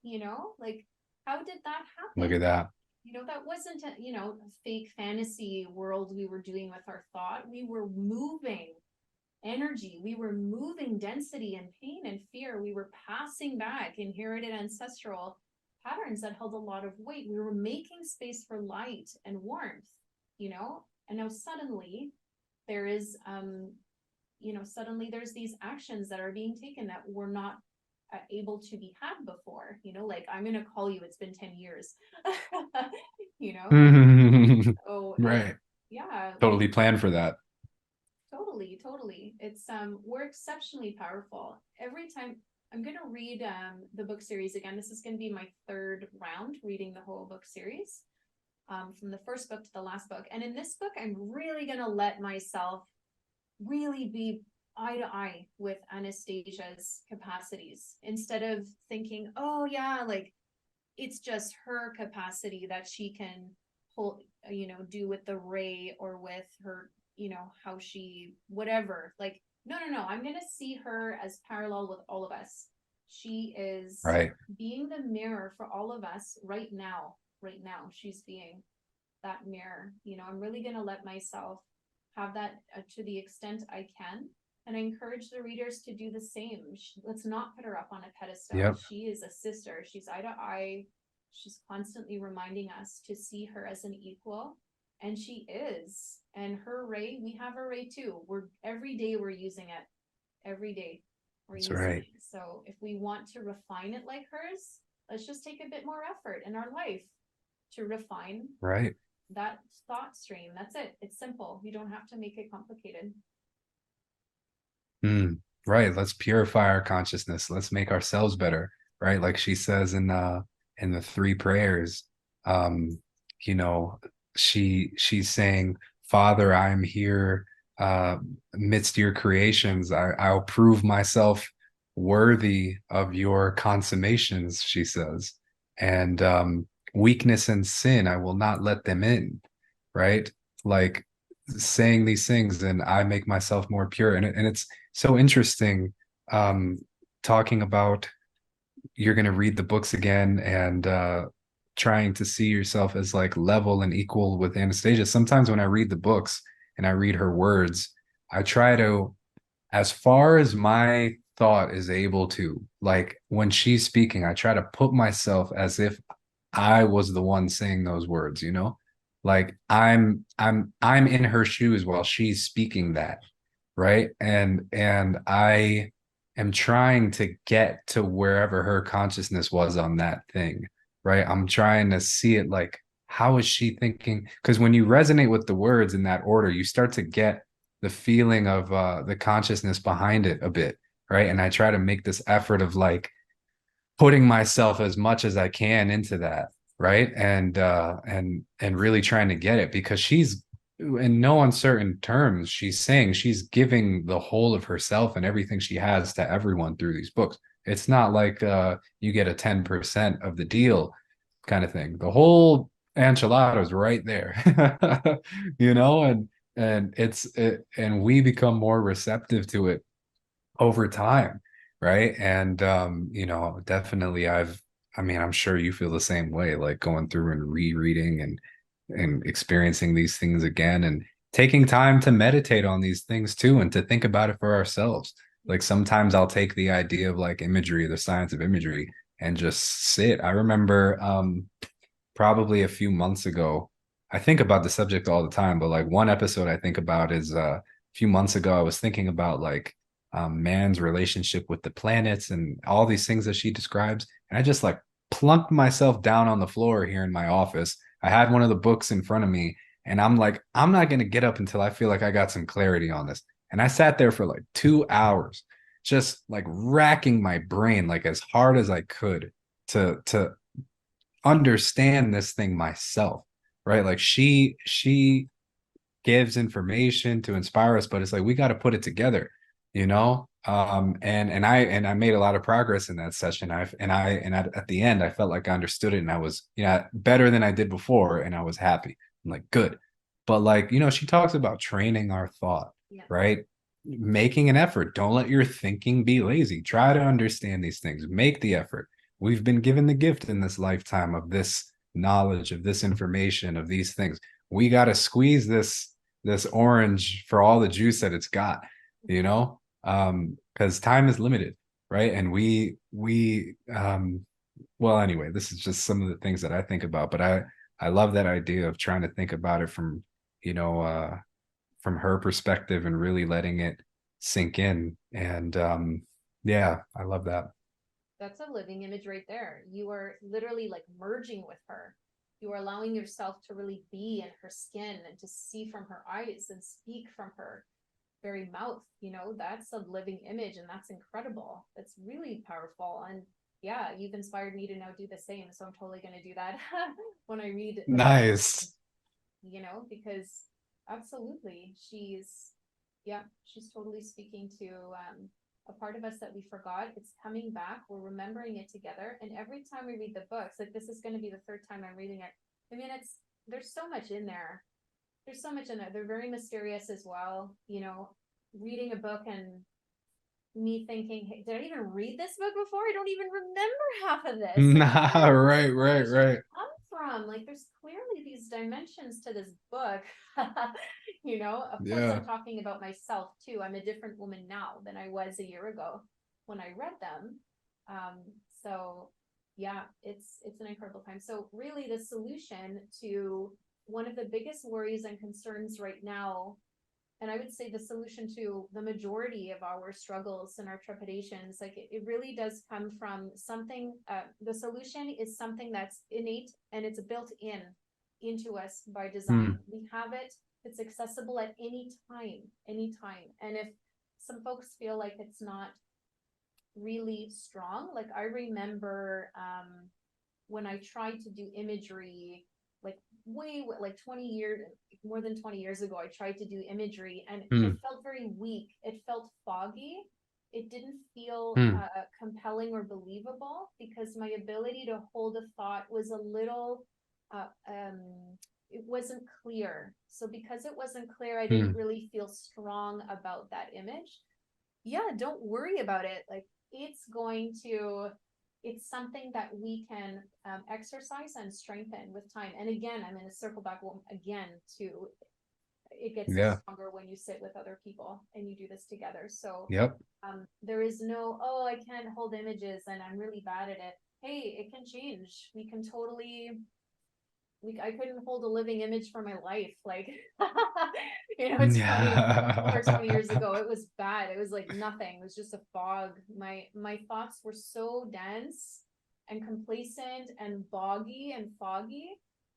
Like, how did that Look at happen? that. That wasn't a fake fantasy world we were doing with our thought. We were moving energy, we were moving density and pain and fear. We were passing back inherited ancestral patterns that held a lot of weight. We were making space for light and warmth, and now suddenly there is suddenly there's these actions that are being taken that were not able to be had before. Like, I'm gonna call you, it's been 10 years. you know oh and Right. yeah, like, Totally planned for that. totally. It's we're exceptionally powerful. Every time I'm gonna read the book series again, this is gonna be my third round reading the whole book series, from the first book to the last book. And in this book, I'm really gonna let myself really be eye to eye with Anastasia's capacities, instead of thinking, oh yeah, like it's just her capacity that she can pull, do with the ray, or with her, how she, whatever. Like, no, I'm going to see her as parallel with all of us. She is Right. being the mirror for all of us right now. Right now, she's being that mirror. I'm really going to let myself have that to the extent I can. And I encourage the readers to do the same. Let's not put her up on a pedestal. Yep. She is a sister. She's eye to eye. She's constantly reminding us to see her as an equal. And she is. And her ray, we have her ray too. Every day we're using it. Every day we're That's using right. it. So if we want to refine it like hers, let's just take a bit more effort in our life to refine Right. that thought stream. That's it. It's simple. You don't have to make it complicated. Mm. Right. Let's purify our consciousness. Let's make ourselves better. Right. Like she says in the three prayers, um, you know, she's saying, Father, I'm here amidst your creations. I'll prove myself worthy of your consummations, she says. And weakness and sin, I will not let them in. Right. Like saying these things, and I make myself more pure. And it's so interesting, um, talking about you're going to read the books again, and trying to see yourself as like level and equal with Anastasia. Sometimes when I read the books and I read her words, I try to, as far as my thought is able to, like when she's speaking, I try to put myself as if I was the one saying those words, like I'm in her shoes while she's speaking that, right? And I am trying to get to wherever her consciousness was on that thing, right? I'm trying to see it like, how is she thinking? Because when you resonate with the words in that order, you start to get the feeling of the consciousness behind it a bit, right? And I try to make this effort of like putting myself as much as I can into that, right? And really trying to get it, because she's, in no uncertain terms, she's saying she's giving the whole of herself and everything she has to everyone through these books. It's not like you get a 10% of the deal kind of thing. The whole enchilada is right there. And we become more receptive to it over time, right? And definitely I mean, I'm sure you feel the same way, like going through and rereading and experiencing these things again, and taking time to meditate on these things too, and to think about it for ourselves. Like sometimes I'll take the idea of like imagery, the science of imagery, and just sit. I remember probably a few months ago. I think about the subject all the time, but like one episode I think about is a few months ago, I was thinking about like man's relationship with the planets and all these things that she describes. And I just like plunked myself down on the floor here in my office. I had one of the books in front of me, and I'm like, I'm not going to get up until I feel like I got some clarity on this. And I sat there for like 2 hours, just like racking my brain like as hard as I could to understand this thing myself, right? Like she gives information to inspire us, but it's like we got to put it together, you know. And I made a lot of progress in that session. At the end I felt like I understood it, and I was, yeah, better than I did before, and I was happy. I'm like, good. But like, you know, she talks about training our thought, Yeah. right? Making an effort. Don't let your thinking be lazy. Try to understand these things. Make the effort. We've been given the gift in this lifetime of this knowledge, of this information, of these things. We got to squeeze this orange for all the juice that it's got, you know, because time is limited, right? And well, anyway, this is just some of the things that I think about, but I love that idea of trying to think about it from, you know, from her perspective and really letting it sink in. And yeah, I love that. That's a living image right there. You are literally like merging with her. You are allowing yourself to really be in her skin and to see from her eyes and speak from her very mouth. You know, that's a living image, and that's incredible. It's really powerful. And yeah, you've inspired me to now do the same. So I'm totally going to do that when I read the book, Nice. you know, because absolutely she's totally speaking to a part of us that we forgot. It's coming back. We're remembering it together. And every time we read the books, like this is going to be the third time I'm reading it. I mean, there's so much in there. There's so much in there. They're very mysterious as well. You know, reading a book and me thinking, hey, did I even read this book before? I don't even remember half of this. Nah, right, right, right. Come from? Like, there's clearly these dimensions to this book. You know, of course, Yeah. I'm talking about myself too. I'm a different woman now than I was a year ago when I read them. So yeah, it's an incredible time. So really, the solution to one of the biggest worries and concerns right now, and I would say the solution to the majority of our struggles and our trepidations, like it really does come from something. The solution is something that's innate and it's built into us by design. We have it. It's accessible at any time, anytime. And if some folks feel like it's not really strong, like I remember when I tried to do imagery, like like 20 years, more than 20 years ago, I tried to do imagery and it felt very weak. It felt foggy. It didn't feel compelling or believable because my ability to hold a thought was a little it wasn't clear. So because it wasn't clear, I didn't really feel strong about that image. Yeah, don't worry about it. Like it's something that we can exercise and strengthen with time. And again, I'm going to circle back again to it gets Yeah. stronger when you sit with other people and you do this together. So Yep. there is no, oh, I can't hold images and I'm really bad at it. Hey, it can change. We can totally I couldn't hold a living image for my life. Like, you know, it's funny. Over 20 years ago, it was bad. It was like nothing. It was just a fog. My thoughts were so dense and complacent and boggy and foggy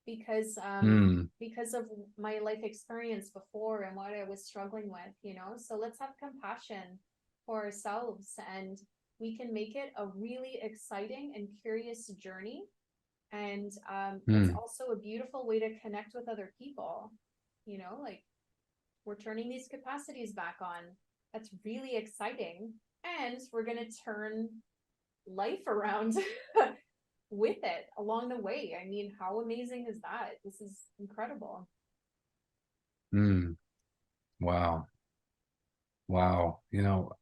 because of my life experience before and what I was struggling with, you know. So let's have compassion for ourselves, and we can make it a really exciting and curious journey. And it's also a beautiful way to connect with other people, you know, like we're turning these capacities back on. That's really exciting. And we're going to turn life around with it along the way. I mean, how amazing is that? This is incredible. Wow. Wow. You know,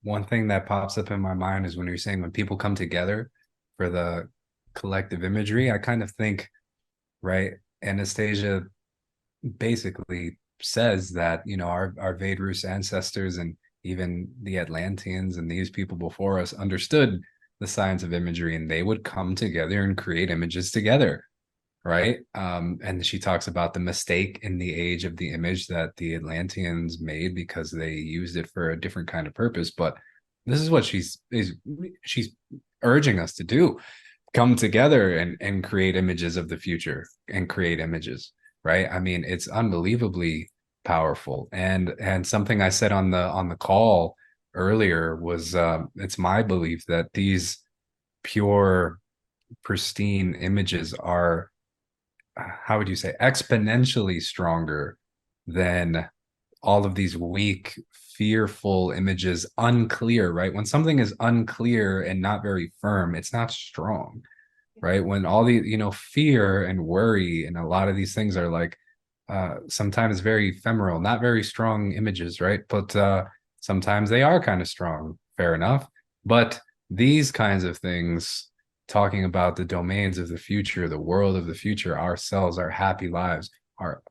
one thing that pops up in my mind is when you're saying when people come together for the collective imagery, I kind of think, right, Anastasia basically says that, you know, our Vedrus ancestors and even the Atlanteans and these people before us understood the science of imagery, and they would come together and create images together, right? And she talks about the mistake in the age of the image that the Atlanteans made because they used it for a different kind of purpose. But this is what she's urging us to do: come together and create images of the future and create images, right? I mean, it's unbelievably powerful. And something I said on the call earlier was, it's my belief that these pure, pristine images are, how would you say, exponentially stronger than all of these weak, fearful images, unclear, right? When something is unclear and not very firm, it's not strong, right? When all the, fear and worry and a lot of these things are like, sometimes very ephemeral, not very strong images, right? But sometimes they are kind of strong, fair enough. But these kinds of things, talking about the domains of the future, the world of the future, ourselves, our happy lives, are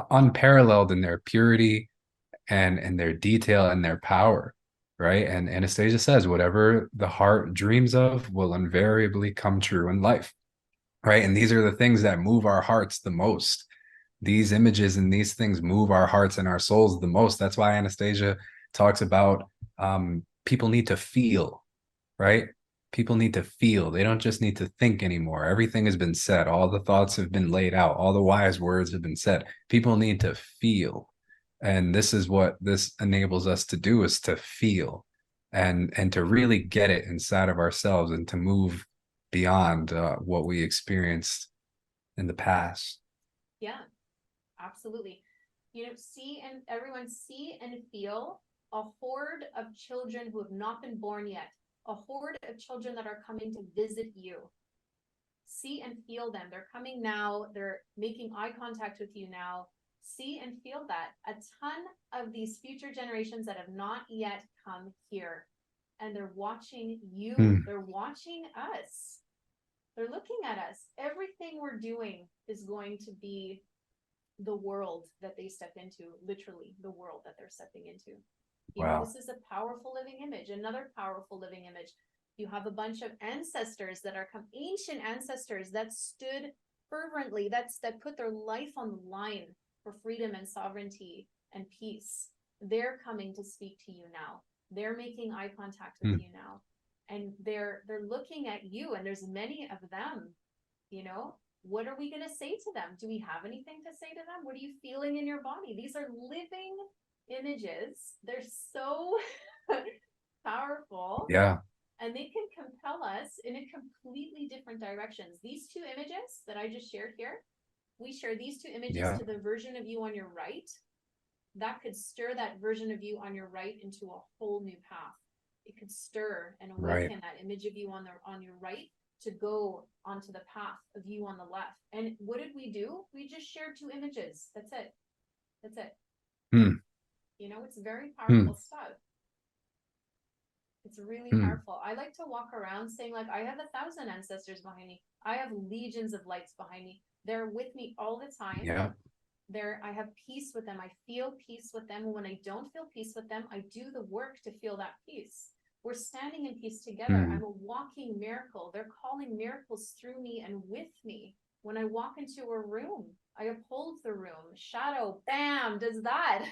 unparalleled in their purity and their detail and their power, right? And Anastasia says, whatever the heart dreams of will invariably come true in life, right? And these are the things that move our hearts the most. These images and these things move our hearts and our souls the most. That's why Anastasia talks about, people need to feel, right? People need to feel. They don't just need to think anymore. Everything has been said. All the thoughts have been laid out. All the wise words have been said. People need to feel. And this is what this enables us to do, is to feel and to really get it inside of ourselves and to move beyond what we experienced in the past. Yeah, absolutely. Everyone see and feel a horde of children who have not been born yet, a horde of children that are coming to visit you. See and feel them. They're coming now. They're making eye contact with you now. See and feel that. A ton of these future generations that have not yet come here. And they're watching you. They're watching us. They're looking at us. Everything we're doing is going to be the world that they step into, literally the world that they're stepping into. Wow. This is a powerful living image. Another powerful living image. You have a bunch of ancestors that are ancient ancestors that stood fervently, that put their life on the line for freedom and sovereignty and peace. They're coming to speak to you now. They're making eye contact with you now. And they're looking at you, and there's many of them. What are we going to say to them? Do we have anything to say to them? What are you feeling in your body? These are living images. They're so powerful. Yeah. And they can compel us in a completely different directions. These two images that I just shared here, we share these two images to the version of you on your right. That could stir that version of you on your right into a whole new path. It could stir and awaken that image of you on your right to go onto the path of you on the left. And what did we do? We just shared two images. That's it. It's very powerful stuff. It's really powerful. I like to walk around saying, like, I have 1,000 ancestors behind me. I have legions of lights behind me. They're with me all the time. Yeah. I have peace with them. I feel peace with them. When I don't feel peace with them, I do the work to feel that peace. We're standing in peace together. I'm a walking miracle. They're calling miracles through me and with me. When I walk into a room, I uphold the room. Shadow, bam, does that.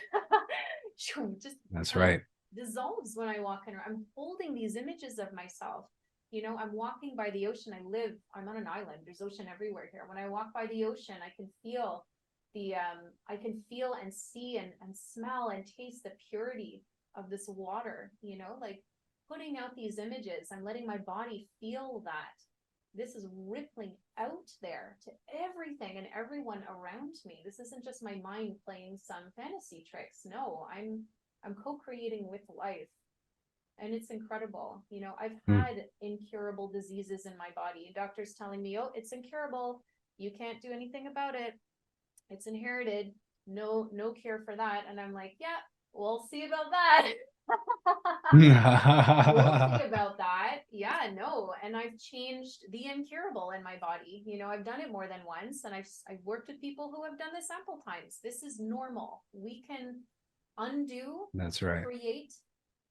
Just That's right. Dissolves when I walk in. I'm holding these images of myself. I'm walking by the ocean. I'm on an island. There's ocean everywhere here. When I walk by the ocean, I can feel I can feel and see and smell and taste the purity of this water, like putting out these images. I'm letting my body feel that this is rippling out there to everything and everyone around me. This isn't just my mind playing some fantasy tricks. No, I'm co-creating with life. And it's incredible. I've had incurable diseases in my body. Doctors telling me, oh, it's incurable. You can't do anything about it. It's inherited. No cure for that. And I'm like, yeah, we'll see about that. We'll see about that. Yeah, no. And I've changed the incurable in my body. I've done it more than once, and I've worked with people who have done this ample times. This is normal. We can undo, That's right. create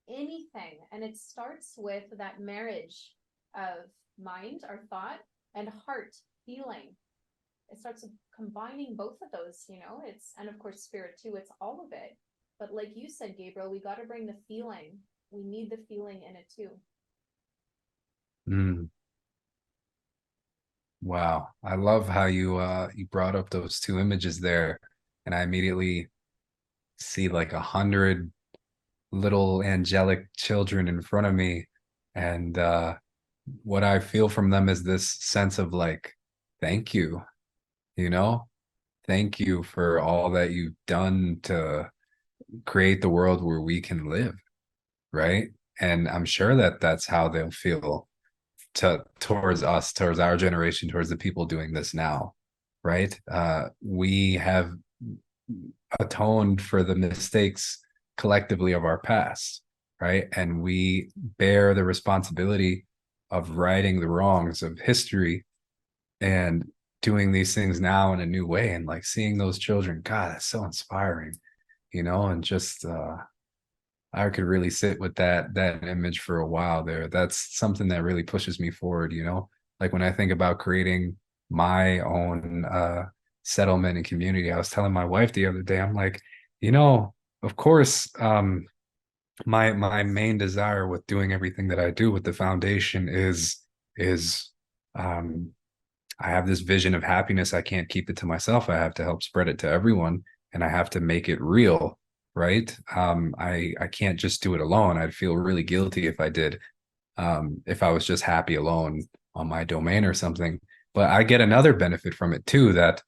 anything. And it starts with that marriage of mind, our thought, and heart, feeling. it starts combining both of those, you know, and of course spirit too, it's all of it. But like you said, Gabriel, we got to bring the feeling. We need the feeling in it too. Mm. Wow. I love how you brought up those two images there, and I immediately see like 100 little angelic children in front of me. And what I feel from them is this sense of like, thank you, you know, thank you for all that you've done to create the world where we can live, right? And I'm sure that that's how they'll feel towards us, towards our generation, towards the people doing this now, right? We have atoned for the mistakes collectively of our past, right? And we bear the responsibility of righting the wrongs of history and doing these things now in a new way. And like seeing those children, God, that's so inspiring, you know, and just I could really sit with that image for a while there. That's something that really pushes me forward, you know? Like when I think about creating my own settlement and community, I was telling my wife the other day, I'm like, you know, of course, my main desire with doing everything that I do with the foundation is um I have this vision of happiness. I can't keep it to myself. I have to help spread it to everyone, and I have to make it real, right? I can't just do it alone. I'd feel really guilty if I did, if I was just happy alone on my domain or something. But I get another benefit from it too, that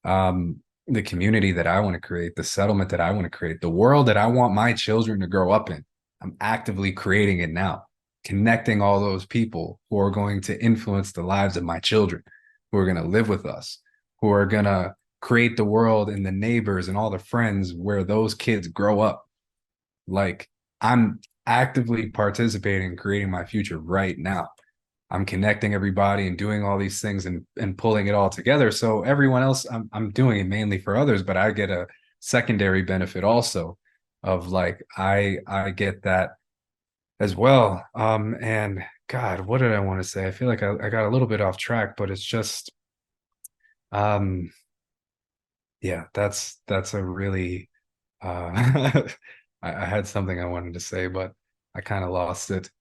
the community that I want to create, the settlement that I want to create, the world that I want my children to grow up in, I'm actively creating it now, connecting all those people who are going to influence the lives of my children, who are going to live with us, who are going to create the world and the neighbors and all the friends where those kids grow up. Like I'm actively participating in creating my future right now. I'm connecting everybody and doing all these things and pulling it all together. So everyone else, I'm doing it mainly for others, but I get a secondary benefit also of like I get that as well. And God, what did I want to say? I feel like I got a little bit off track, but it's just um yeah, that's a really I had something I wanted to say, but I kind of lost it.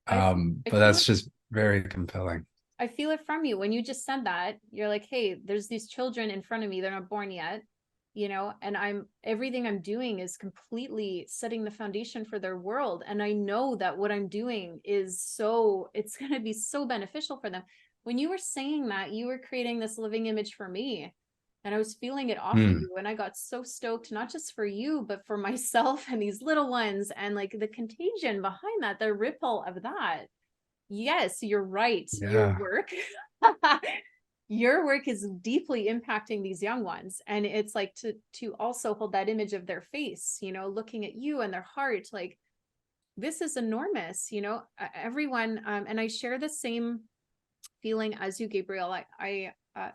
I But feel that's it. just very compelling. I feel it from you when you just said that. You're like, hey, there's these children in front of me. They're not born yet, you know, and everything I'm doing is completely setting the foundation for their world. And I know that what I'm doing it's going to be so beneficial for them. When you were saying that, you were creating this living image for me. And I was feeling it off of Hmm. you. And I got so stoked, not just for you, but for myself and these little ones and like the contagion behind that, the ripple of that. Yes, you're right. Yeah. Your work is deeply impacting these young ones. And it's like to also hold that image of their face, you know, looking at you and their heart, like this is enormous, you know, everyone. And I share the same feeling as you, Gabriel. I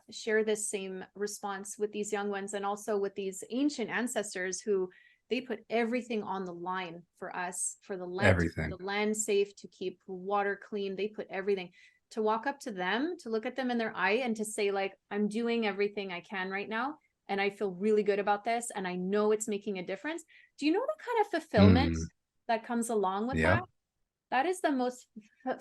share this same response with these young ones and also with these ancient ancestors who they put everything on the line for us, for the land, to keep Everything. the land safe, to keep water clean. They put everything. To walk up to them, to look at them in their eye and to say, like, I'm doing everything I can right now. And I feel really good about this. And I know it's making a difference. Do you know the kind of fulfillment Mm. that comes along with that? Yep. That is the most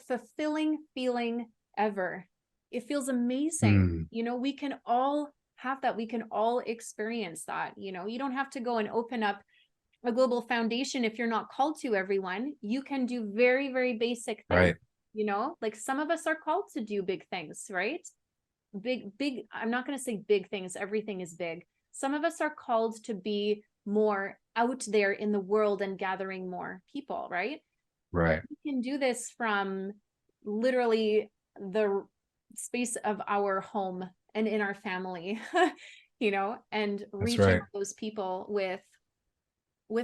fulfilling feeling ever. It feels amazing. Mm. You know, we can all have that. We can all experience that. You know, you don't have to go and open up a global foundation if you're not called to, everyone. You can do very, very basic things. Right. You know, like some of us are called to do big things, right? Big, I'm not going to say big things. Everything is big. Some of us are called to be more out there in the world and gathering more people, right? But Right. we can do this from literally the space of our home and in our family, you know, and That's reach out right. to those people with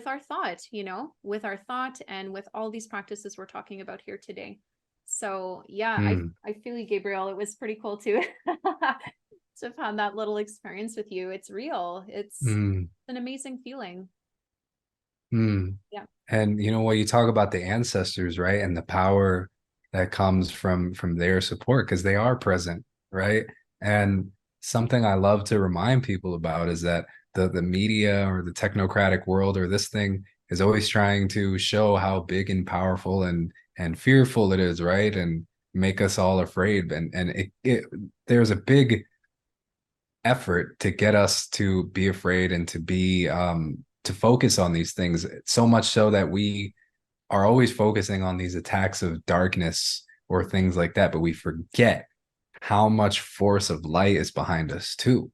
our thought, you know, with our thought and with all these practices we're talking about here today. So yeah, Mm. I feel you, Gabriel. It was pretty cool to to have had that little experience with you. It's real. It's Mm. an amazing feeling. Mm. Yeah. And you know what, you talk about the ancestors, right? And the power that comes from their support because they are present, right? And something I love to remind people about is that the media or the technocratic world or this thing is always trying to show how big and powerful and fearful it is, right? And make us all afraid. And there's a big effort to get us to be afraid and to be to focus on these things, so much so that we are always focusing on these attacks of darkness or things like that, but we forget how much force of light is behind us too.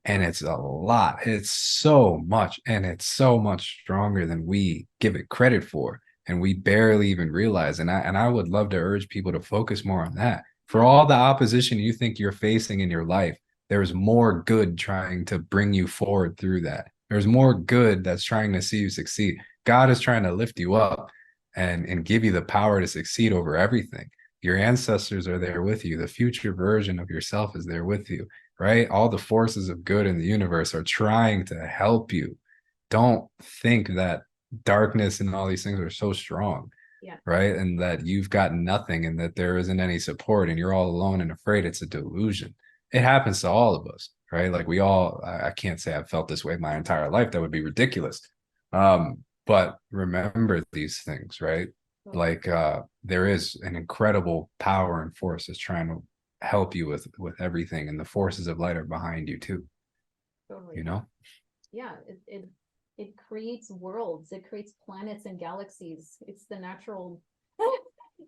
And it's a lot. It's so much, and it's so much stronger than we give it credit for, and we barely even realize. And I would love to urge people to focus more on that. For all the opposition you think you're facing in your life, there's more good trying to bring you forward through that. There's more good that's trying to see you succeed. God is trying to lift you up and give you the power to succeed over everything. Your ancestors are there with you. The future version of yourself is there with you, right? All the forces of good in the universe are trying to help you. Don't think that darkness and all these things are so strong, right? And that you've got nothing and that there isn't any support and you're all alone and afraid. It's a delusion. It happens to all of us, right? Like we all, I can't say I've felt this way my entire life. That would be ridiculous. But remember these things, right? Like there is an incredible power and force that's trying to help you with everything, and the forces of light are behind you too. Totally. You know? Yeah, it creates worlds, it creates planets and galaxies. It's the natural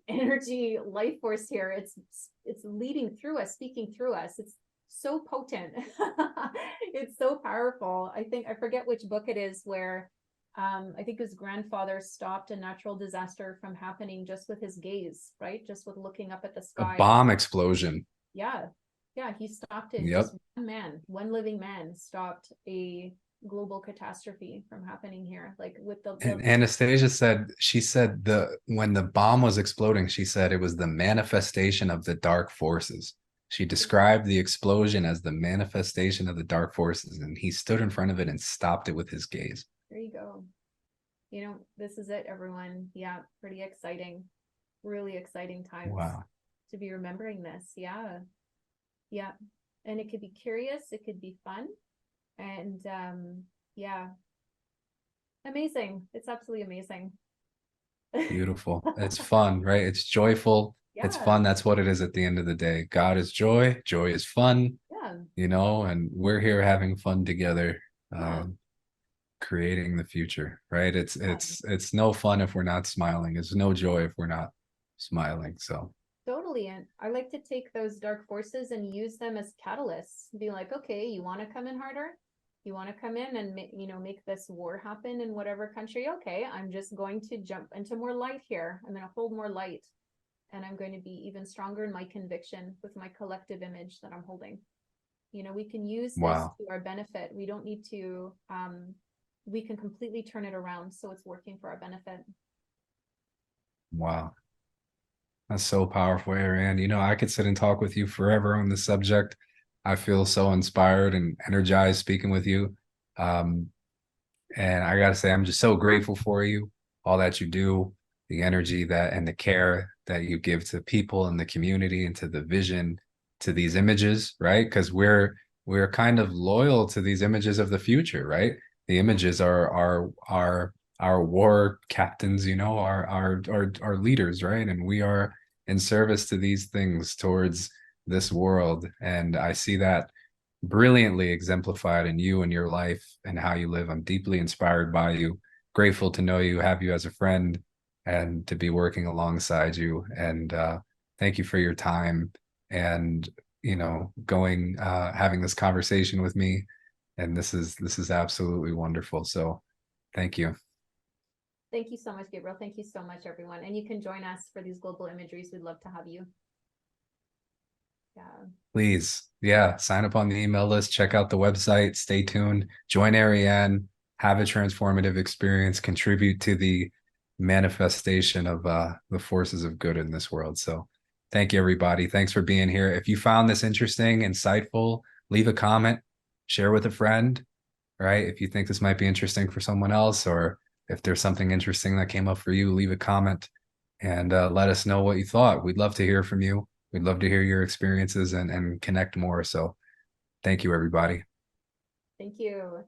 energy life force here. It's leading through us, speaking through us. It's so potent. It's so powerful. I think I forget which book it is where I think his grandfather stopped a natural disaster from happening just with his gaze, right? Just with looking up at the sky. A bomb explosion. Yeah. Yeah, he stopped it. Yep. Just one man, one living man stopped a global catastrophe from happening here. Like with the And Anastasia said, she said when the bomb was exploding, she said it was the manifestation of the dark forces. She described the explosion as the manifestation of the dark forces, and he stood in front of it and stopped it with his gaze. There you go. You know, this is it, everyone. Yeah, pretty exciting. Really exciting times. Wow. To be remembering this. Yeah. Yeah. And it could be curious, it could be fun. And yeah. Amazing. It's absolutely amazing. Beautiful. It's fun, right? It's joyful. Yeah. It's fun. That's what it is at the end of the day. God is joy. Joy is fun. Yeah. You know, and we're here having fun together. Yeah. Creating the future, right? It's no fun if we're not smiling. It's no joy if we're not smiling. So totally. And I like to take those dark forces and use them as catalysts. Be like, okay, you want to come in harder? You want to come in and make this war happen in whatever country? Okay, I'm just going to jump into more light here. I'm going to hold more light, and I'm going to be even stronger in my conviction with my collective image that I'm holding. You know, we can use this to our benefit. We don't need to we can completely turn it around so it's working for our benefit. wow, that's so powerful, Ariane. You know, I could sit and talk with you forever on this subject. I feel so inspired and energized speaking with you. And I gotta say, I'm just so grateful for you, all that you do, the energy that and the care that you give to people in the community and to the vision, to these images, right? Because we're kind of loyal to these images of the future, right? The images are our war captains, you know, our leaders, right? And we are in service to these things towards this world. And I see that brilliantly exemplified in you and your life and how you live. I'm deeply inspired by you, grateful to know you, have you as a friend, and to be working alongside you. And thank you for your time and, you know, having this conversation with me. And this is absolutely wonderful. So thank you. Thank you so much, Gabriel. Thank you so much, everyone. And you can join us for these global imageries. We'd love to have you. Yeah. Please. Yeah. Sign up on the email list. Check out the website. Stay tuned. Join Ariane. Have a transformative experience. Contribute to the manifestation of the forces of good in this world. So thank you, everybody. Thanks for being here. If you found this interesting, insightful, leave a comment. Share with a friend, right? If you think this might be interesting for someone else, or if there's something interesting that came up for you, leave a comment and let us know what you thought. We'd love to hear from you. We'd love to hear your experiences and connect more. So Thank you, everybody. Thank you.